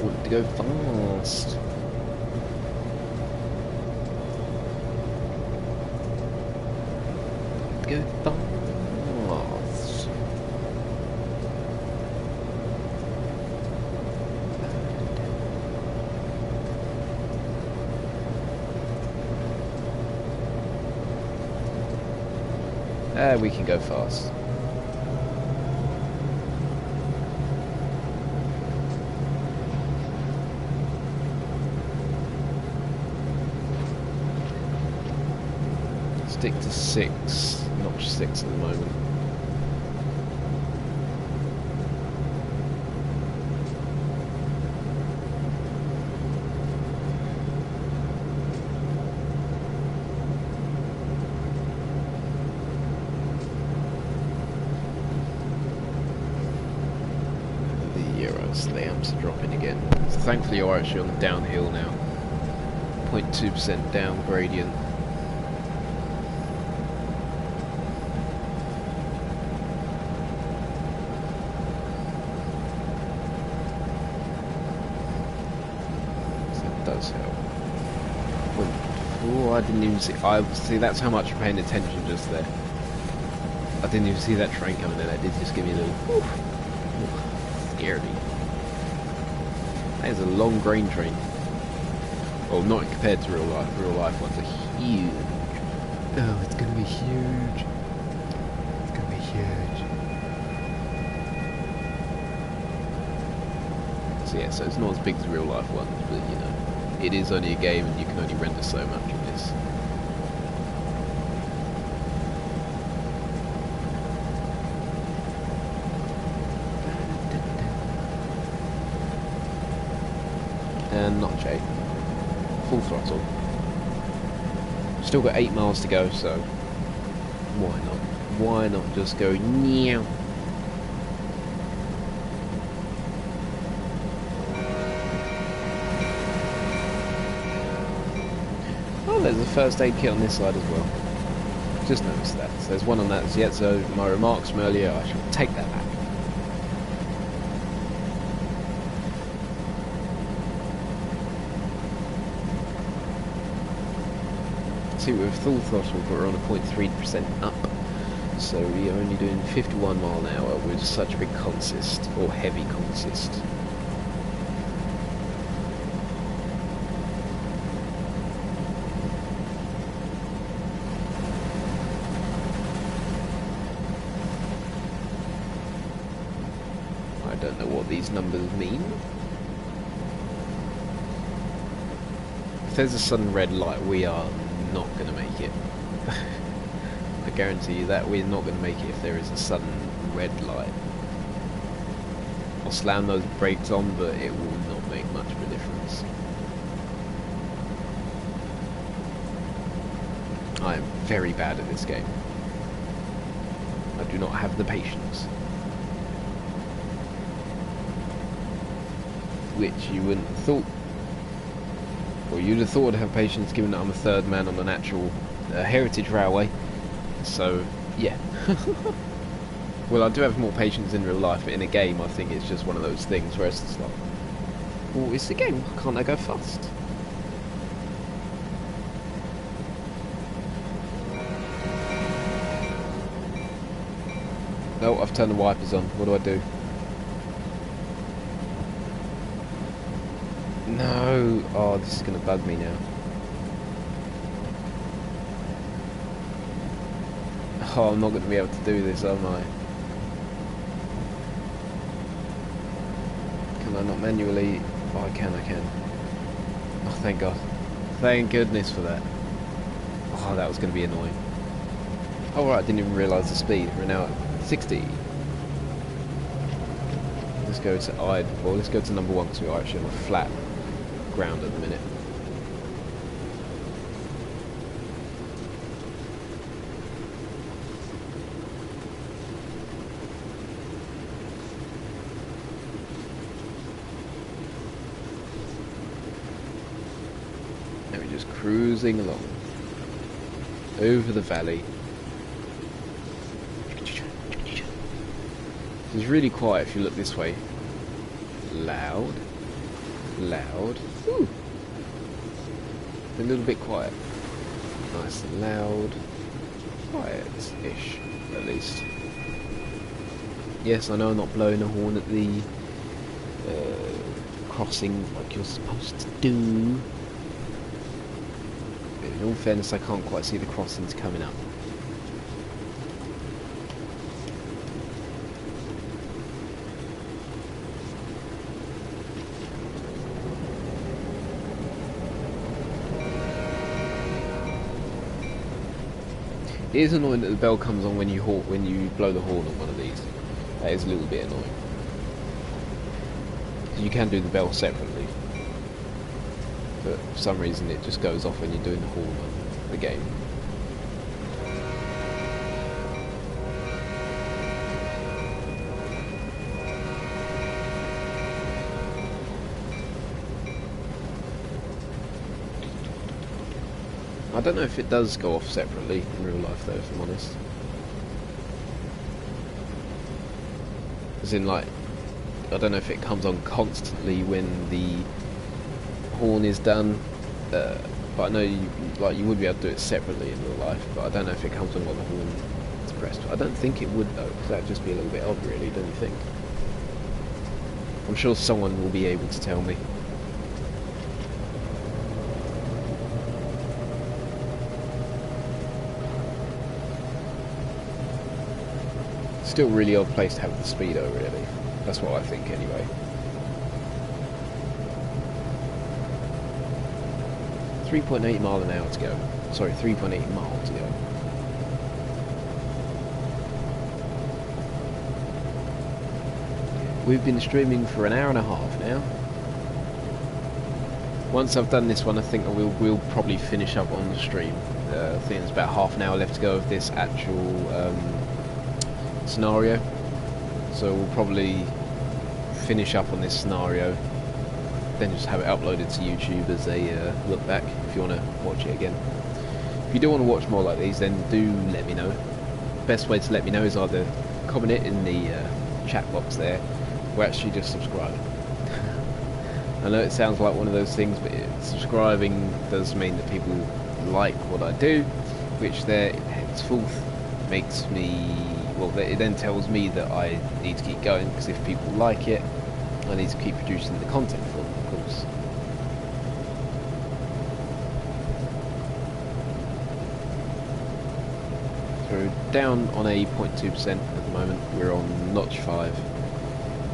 Want to go fast. Go fast. We can go fast. Stick to 6, notch 6 at the moment. the amps are dropping again. So thankfully you're actually on the downhill now. 0.2% down gradient. So that does help. Oh, I didn't even see. See, that's how much you're paying attention just there. I didn't even see that train coming in. That did just give me a little. Whew, scared me. That is a long grain train. Well, not compared to real life. Real life ones are huge. Oh, it's gonna be huge. It's gonna be huge. So yeah, so it's not as big as real life ones, but you know, it is only a game, and you can only render so much of this. And not Jay. Full throttle. Still got 8 miles to go, so why not? Why not just go meow? Oh, there's a first aid kit on this side as well. Just noticed that. So there's one on that yet, so my remarks from earlier, I shall take that back. See, with full throttle, but we're on a 0.3% up, so we are only doing 51 mile an hour with such a big consist, or heavy consist. I don't know what these numbers mean. If there's a sudden red light, we are not going to make it. I guarantee you that we're not going to make it if there is a sudden red light. I'll slam those brakes on, but it will not make much of a difference. I am very bad at this game. I do not have the patience. Which you wouldn't have thought. Well, you'd have thought I'd have patience given that I'm a third man on an actual heritage railway. So, yeah. Well, I do have more patience in real life, but in a game I think it's just one of those things where it's just like, well, it's a game, why can't I go fast? No, I've turned the wipers on. What do I do? No! Oh, this is going to bug me now. Oh, I'm not going to be able to do this, am I? Can I not manually... Oh, I can. Oh, thank God. Thank goodness for that. Oh, that was going to be annoying. Oh, right, I didn't even realise the speed. We're now at 60. Let's go to well, let's go to number 1 because we're actually on a flat ground at the minute. And we're just cruising along over the valley. It's really quiet if you look this way. Loud. Ooh. A little bit quiet. Nice and loud. Quiet-ish, at least. Yes, I know I'm not blowing a horn at the crossing like you're supposed to do. But in all fairness, I can't quite see the crossings coming up. It is annoying that the bell comes on when you blow the horn on one of these. That is a little bit annoying. You can do the bell separately, but for some reason it just goes off when you're doing the horn on the game. I don't know if it does go off separately in real life though, if I'm honest. As in, like, I don't know if it comes on constantly when the horn is done, but I know you would be able to do it separately in real life, but I don't know if it comes on while the horn is pressed. I don't think it would though, because that would just be a little bit odd really, don't you think? I'm sure someone will be able to tell me. Still really odd place to have the speedo really. That's what I think anyway. 3.8 mile an hour to go. Sorry, 3.8 mile to go. We've been streaming for an hour and a half now. Once I've done this one, I think we'll probably finish up on the stream. I think there's about half an hour left to go of this actual scenario. So we'll probably finish up on this scenario, then just have it uploaded to YouTube as a look back if you want to watch it again. If you do want to watch more like these, then do let me know. Best way to let me know is either comment it in the chat box there, or actually just subscribe. I know it sounds like one of those things, but subscribing does mean that people like what I do, which there henceforth makes me, well, it then tells me that I need to keep going, because if people like it, I need to keep producing the content for them, of course. So down on a 0.2% at the moment, we're on notch 5.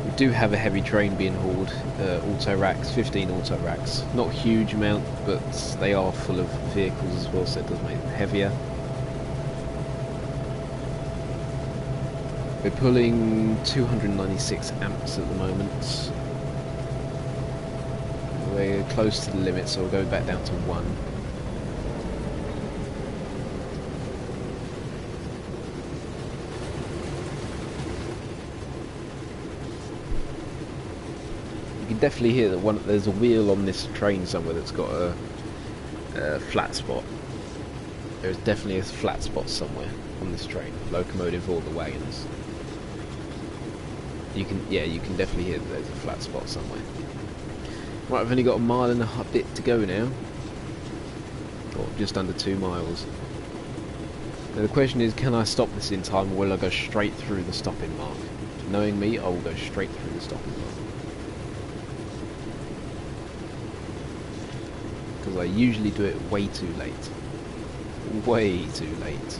We do have a heavy train being hauled, auto racks, 15 auto racks. Not a huge amount, but they are full of vehicles as well, so it does make them heavier. We're pulling 296 amps at the moment. We're close to the limit, so we'll go back down to 1. You can definitely hear that there's a wheel on this train somewhere that's got a flat spot. There's definitely a flat spot somewhere on this train, locomotive or the wagons. You can definitely hear that there's a flat spot somewhere. Right, I've only got a mile and a bit to go now, or just under 2 miles. Now the question is, can I stop this in time, or will I go straight through the stopping mark? Knowing me, I will go straight through the stopping mark, because I usually do it way too late. Way too late.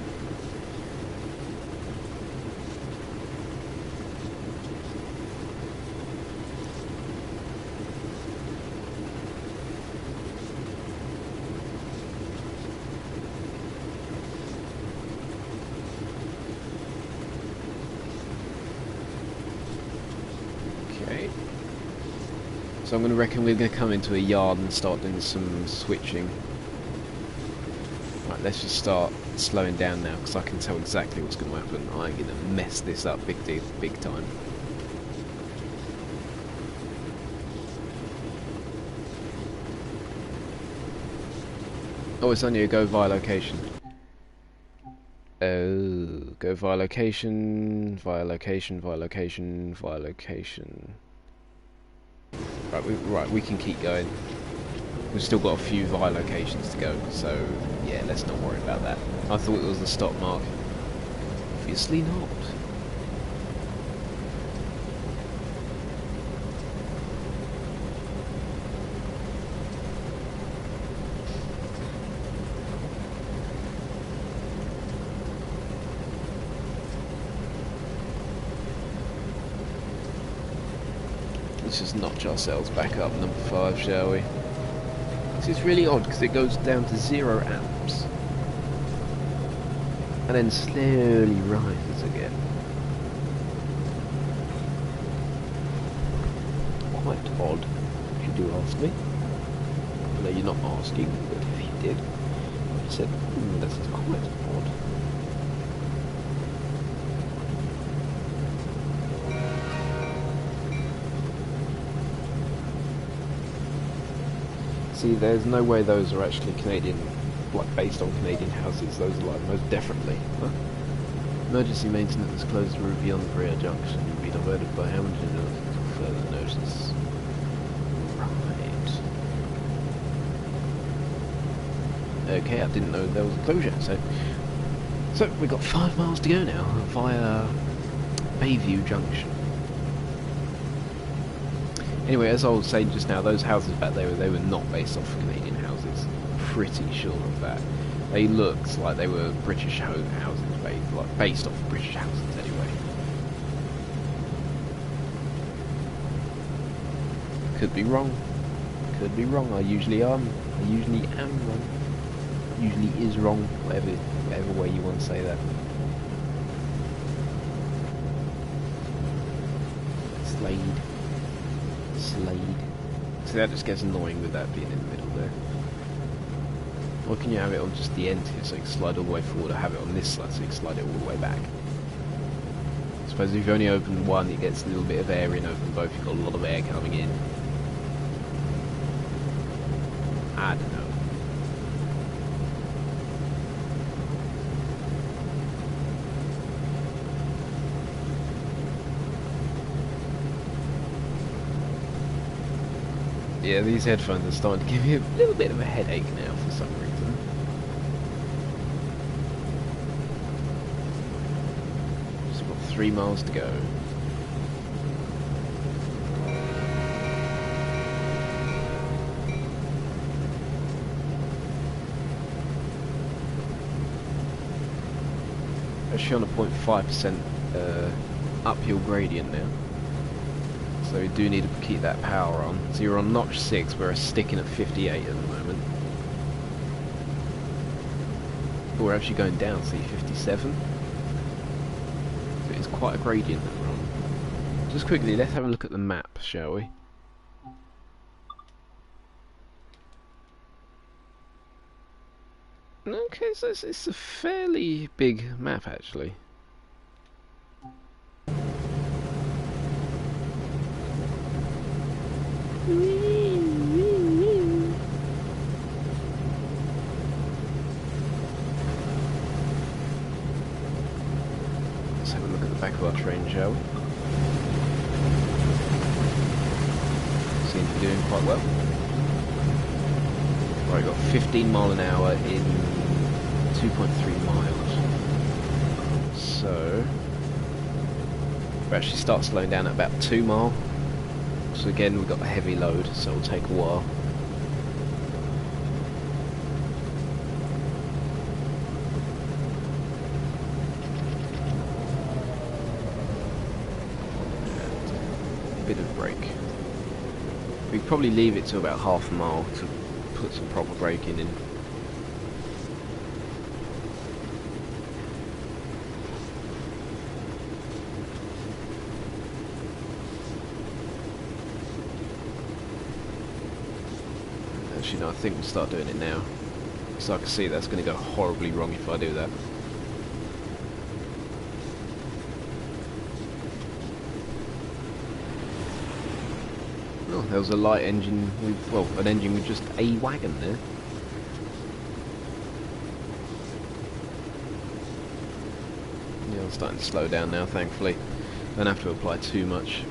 So I'm going to reckon we're going to come into a yard and start doing some switching. Right, let's just start slowing down now, because I can tell exactly what's going to happen. I'm going to mess this up big time. Oh, it's only a go via location. Oh, go via location, via location, via location, via location. Right, we can keep going. We've still got a few via locations to go, so yeah, let's not worry about that. I thought it was the stop mark. Obviously not. Let's just notch ourselves back up number 5, shall we? This is really odd because it goes down to 0 amps and then slowly rises again. Quite odd, if you do ask me. I know you're not asking, but if you did, I said, this is quite odd. See, there's no way those are actually Canadian like based on Canadian houses, those are like most definitely. Huh? Emergency maintenance closed the route beyond the Brea Junction. You'll be diverted by Hamilton until further notice. Right. Okay, I didn't know there was a closure, so we've got 5 miles to go now via Bayview Junction. Anyway, as I was saying just now, those houses back there, they were not based off Canadian houses. Pretty sure of that. They looked like they were British houses, based off British houses anyway. Could be wrong. Could be wrong. I usually am. I usually am wrong. Usually is wrong. Whatever way you want to say that. Slade. So that just gets annoying with that being in the middle there. Or can you have it on just the end here so you can slide all the way forward, or have it on this side so you can slide it all the way back? I suppose if you only open one, it gets a little bit of air in. Open both, you've got a lot of air coming in. I don't know. Yeah, these headphones are starting to give me a little bit of a headache now for some reason. Just got 3 miles to go. Actually on a 0.5% uphill gradient now. So we do need to keep that power on. So you're on notch 6, we're sticking at 58 at the moment. But we're actually going down, see, 57. So it's quite a gradient that we're on. Just quickly, let's have a look at the map, shall we? Okay, so it's a fairly big map actually. Let's have a look at the back of our train, shall we? Seems to be doing quite well. Right, got 15 mile an hour in 2.3 miles. So we actually start slowing down at about 2 mile. So again, we've got a heavy load, so it'll take a while. And a bit of brake. We probably leave it to about half a mile to put some proper braking in. Actually, no, I think we'll start doing it now. So I can see that's going to go horribly wrong if I do that. Oh, there was a light engine with, well, an engine with just a wagon there. Yeah, I'm starting to slow down now, thankfully. Don't have to apply too much.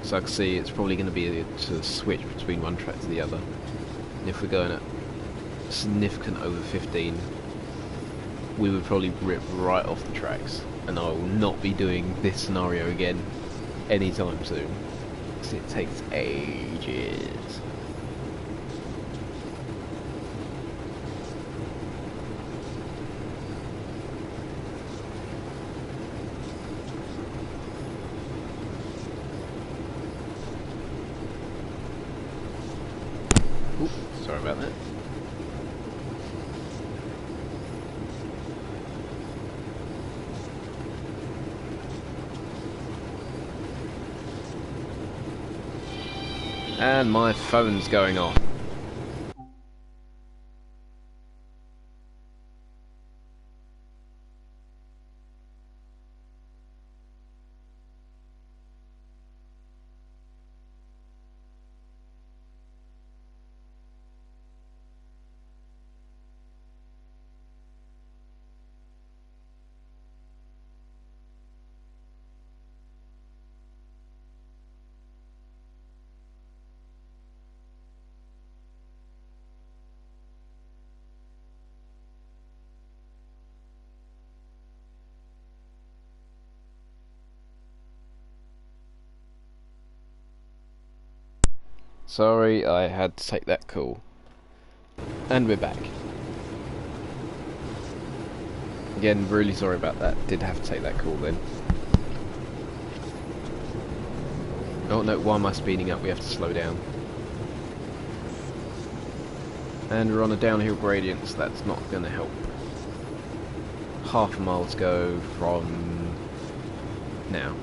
So I can see it's probably going to be to switch between one track to the other. And if we're going at significant over 15, we would probably rip right off the tracks. And I will not be doing this scenario again anytime soon. Because it takes ages. Ooh, sorry about that. And my phone's going off. Sorry, I had to take that call. And we're back. Again, really sorry about that. Did have to take that call then. Oh no, why am I speeding up? We have to slow down. And we're on a downhill gradient, so that's not going to help. Half a mile to go from now.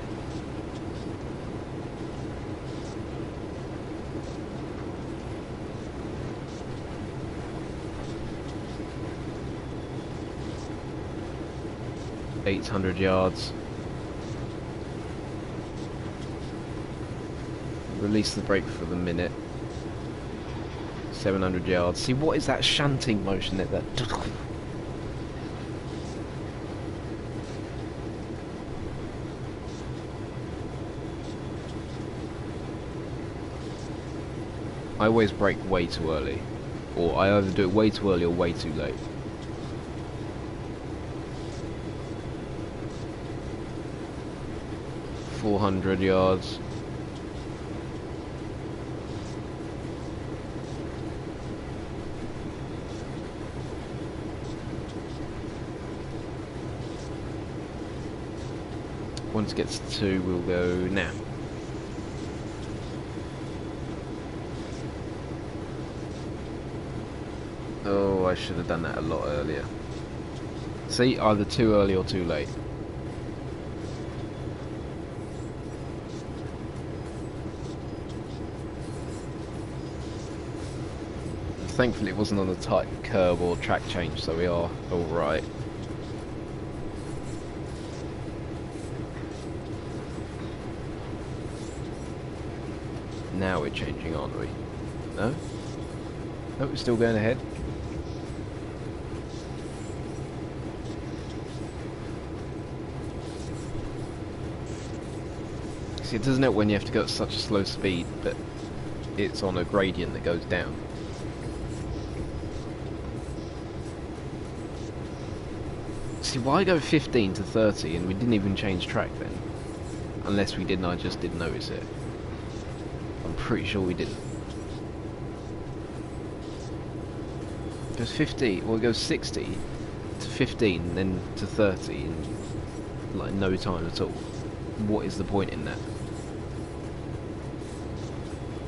$800 yards. Release the brake for the minute. 700 yards. See, what is that shunting motion that I always brake way too early, or I either do it way too early or way too late. $400 yards. Once it gets to 2, we'll go now. Oh, I should have done that a lot earlier. See, either too early or too late. Thankfully it wasn't on a tight curb or track change, so we are alright. Now we're changing, aren't we? No? No, we're still going ahead. See, it doesn't help when you have to go at such a slow speed, but it's on a gradient that goes down. See, why go 15 to 30 and we didn't even change track then? Unless we did and I just didn't notice it. I'm pretty sure we didn't. It goes 50, well it goes 60 to 15, then to 30 in like no time at all. What is the point in that?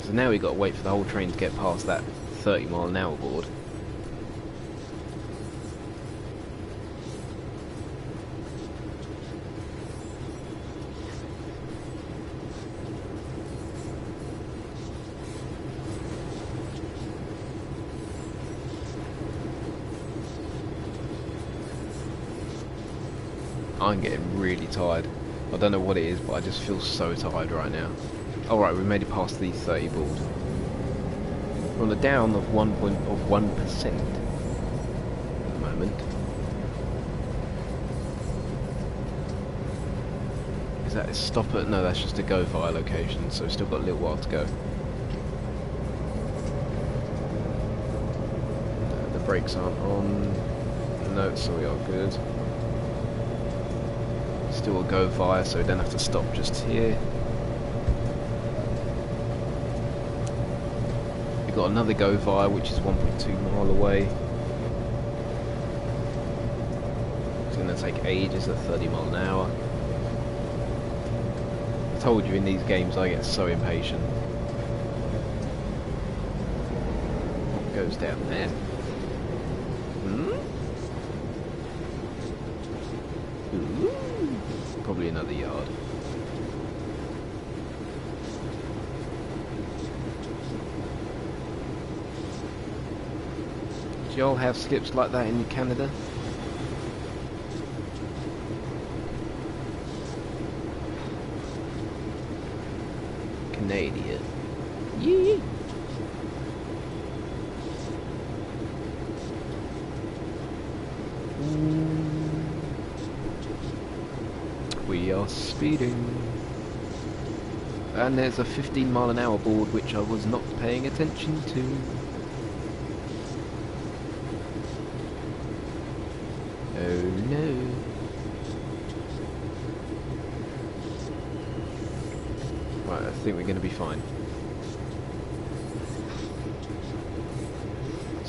So now we've got to wait for the whole train to get past that 30-mile-an-hour board. I'm getting really tired. I don't know what it is, but I just feel so tired right now. Alright, we made it past the 30 board. We're on a down of 1% at the moment. Is that a stop at? No, that's just a go via location, so we've still got a little while to go. The brakes aren't on. No, so we are good. Still a go via, so we don't have to stop just here. We've got another go via, which is 1.2 mile away. It's going to take ages at 30 mile an hour. I told you in these games I get so impatient. What goes down there? Probably another yard. Do y'all have slips like that in Canada? Canadian. Yee. We are speeding. And there's a 15-mile-an-hour board which I was not paying attention to. Oh no. Right, I think we're going to be fine.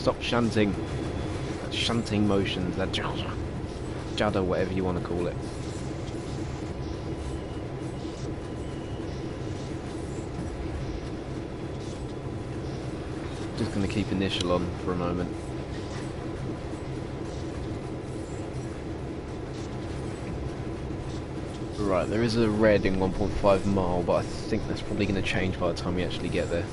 Stop shunting. That shunting motions, that judder, whatever you want to call it. Just going to keep initial on for a moment. Right, there is a red in 1.5 mile, but I think that's probably going to change by the time we actually get there.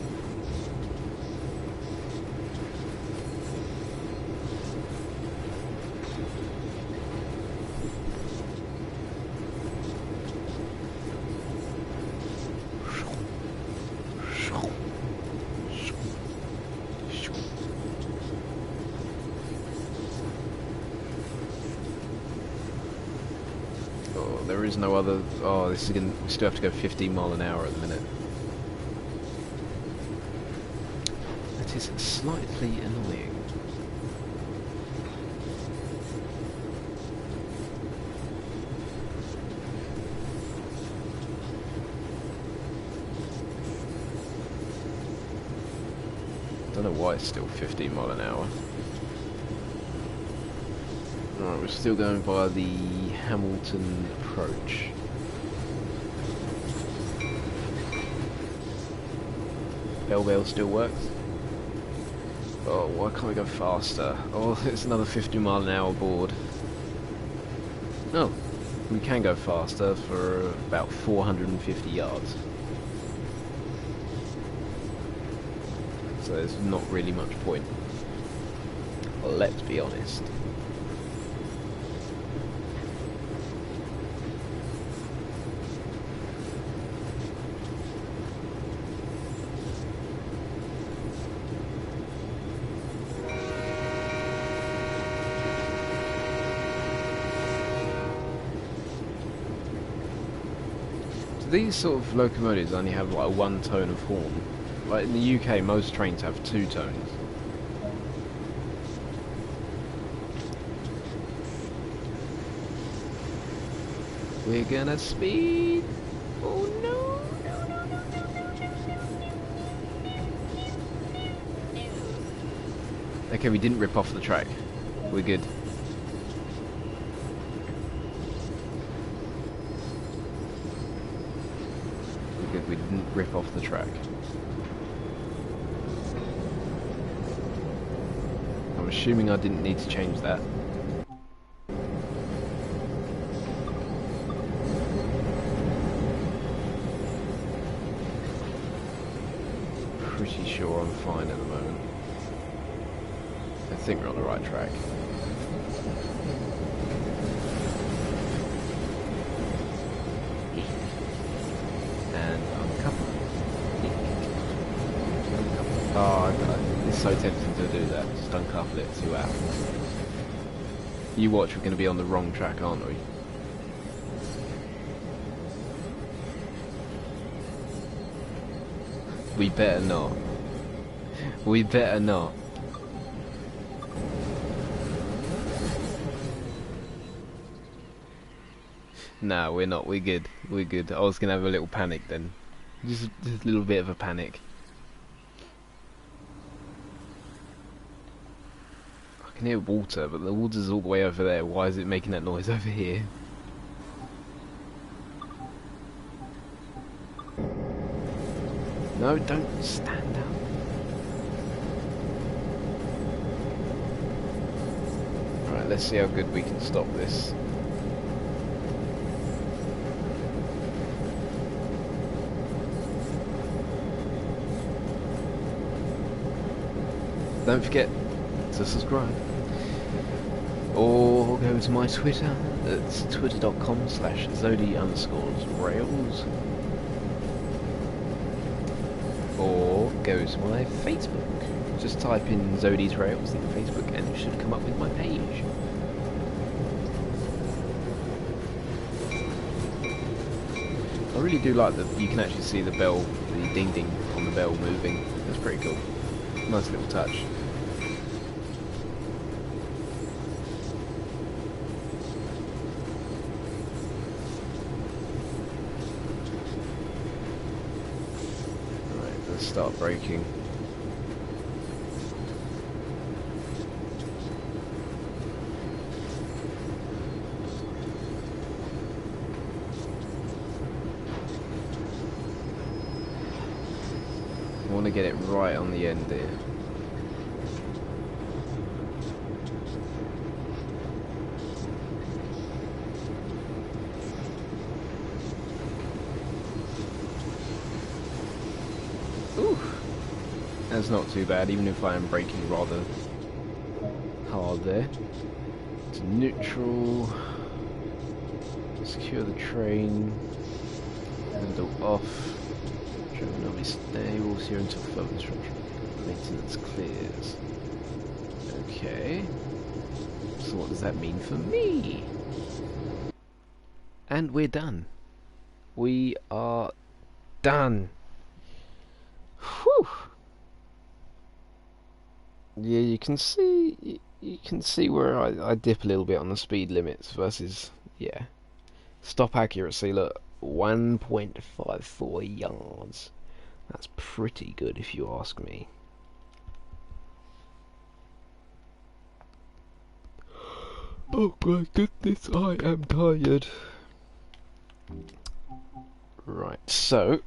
There is no other. Oh, this is gonna. We still have to go 15 mile an hour at the minute. That is slightly annoying. Don't know why it's still 15 mile an hour. Alright, we're still going via the Hamilton approach. Bell still works. Oh, why can't we go faster? Oh, it's another 50 mile an hour board. No, we can go faster for about 450 yards. So there's not really much point. Well, let's be honest. These sort of locomotives only have like one tone of horn. Like in the UK, most trains have two tones. We're gonna speed. Oh no! Okay, we didn't rip off the track. We're good. We didn't rip off the track. I'm assuming I didn't need to change that. Pretty sure I'm fine at the moment. I think we're on the right track. Oh, it's so tempting to do that. Just uncouple it, see what happens. You watch, we're going to be on the wrong track, aren't we? We better not. We better not. Nah, we're not. We're good. We're good. I was going to have a little panic then. Just a little bit of a panic. I can hear water, but the water's all the way over there. Why is it making that noise over here? No, don't stand up. Alright, let's see how good we can stop this. Don't forget to subscribe. Or go to my Twitter. It's twitter.com/Zodi_rails. Or go to my Facebook. Just type in Zodi's Rails in Facebook and it should come up with my page. I really do like that you can actually see the bell, the ding ding on the bell moving. That's pretty cool. Nice little touch. Right, let's start braking. want to get it right on the end here. Ooh, that's not too bad, even if I am braking rather hard there. It's neutral. Secure the train. Handle off. Train will be stable here until further instruction. Maintenance clears. Okay. So what does that mean for me? And we're done. We are done. Whew. Yeah, you can see where I dip a little bit on the speed limits versus, yeah. Stop accuracy, look, 1.54 yards. That's pretty good if you ask me. Oh my goodness, I am tired. Right, so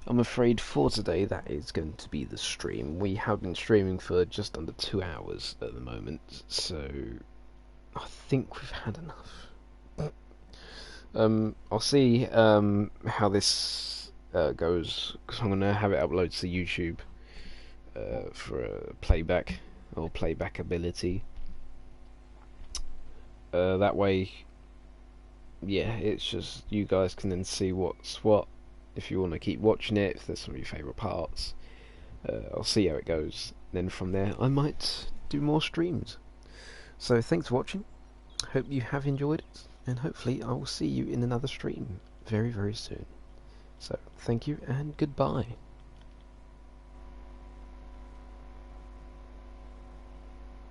I'm afraid for today that is going to be the stream. We have been streaming for just under 2 hours at the moment, so I think we've had enough. I'll see how this goes, because I'm going to have it uploaded to YouTube for playback or playback ability. That way, yeah, it's just you guys can then see what's what. If you want to keep watching it, if there's some of your favourite parts, I'll see how it goes. Then from there, I might do more streams. So thanks for watching. Hope you have enjoyed it, and hopefully I will see you in another stream very, very soon. So thank you and goodbye.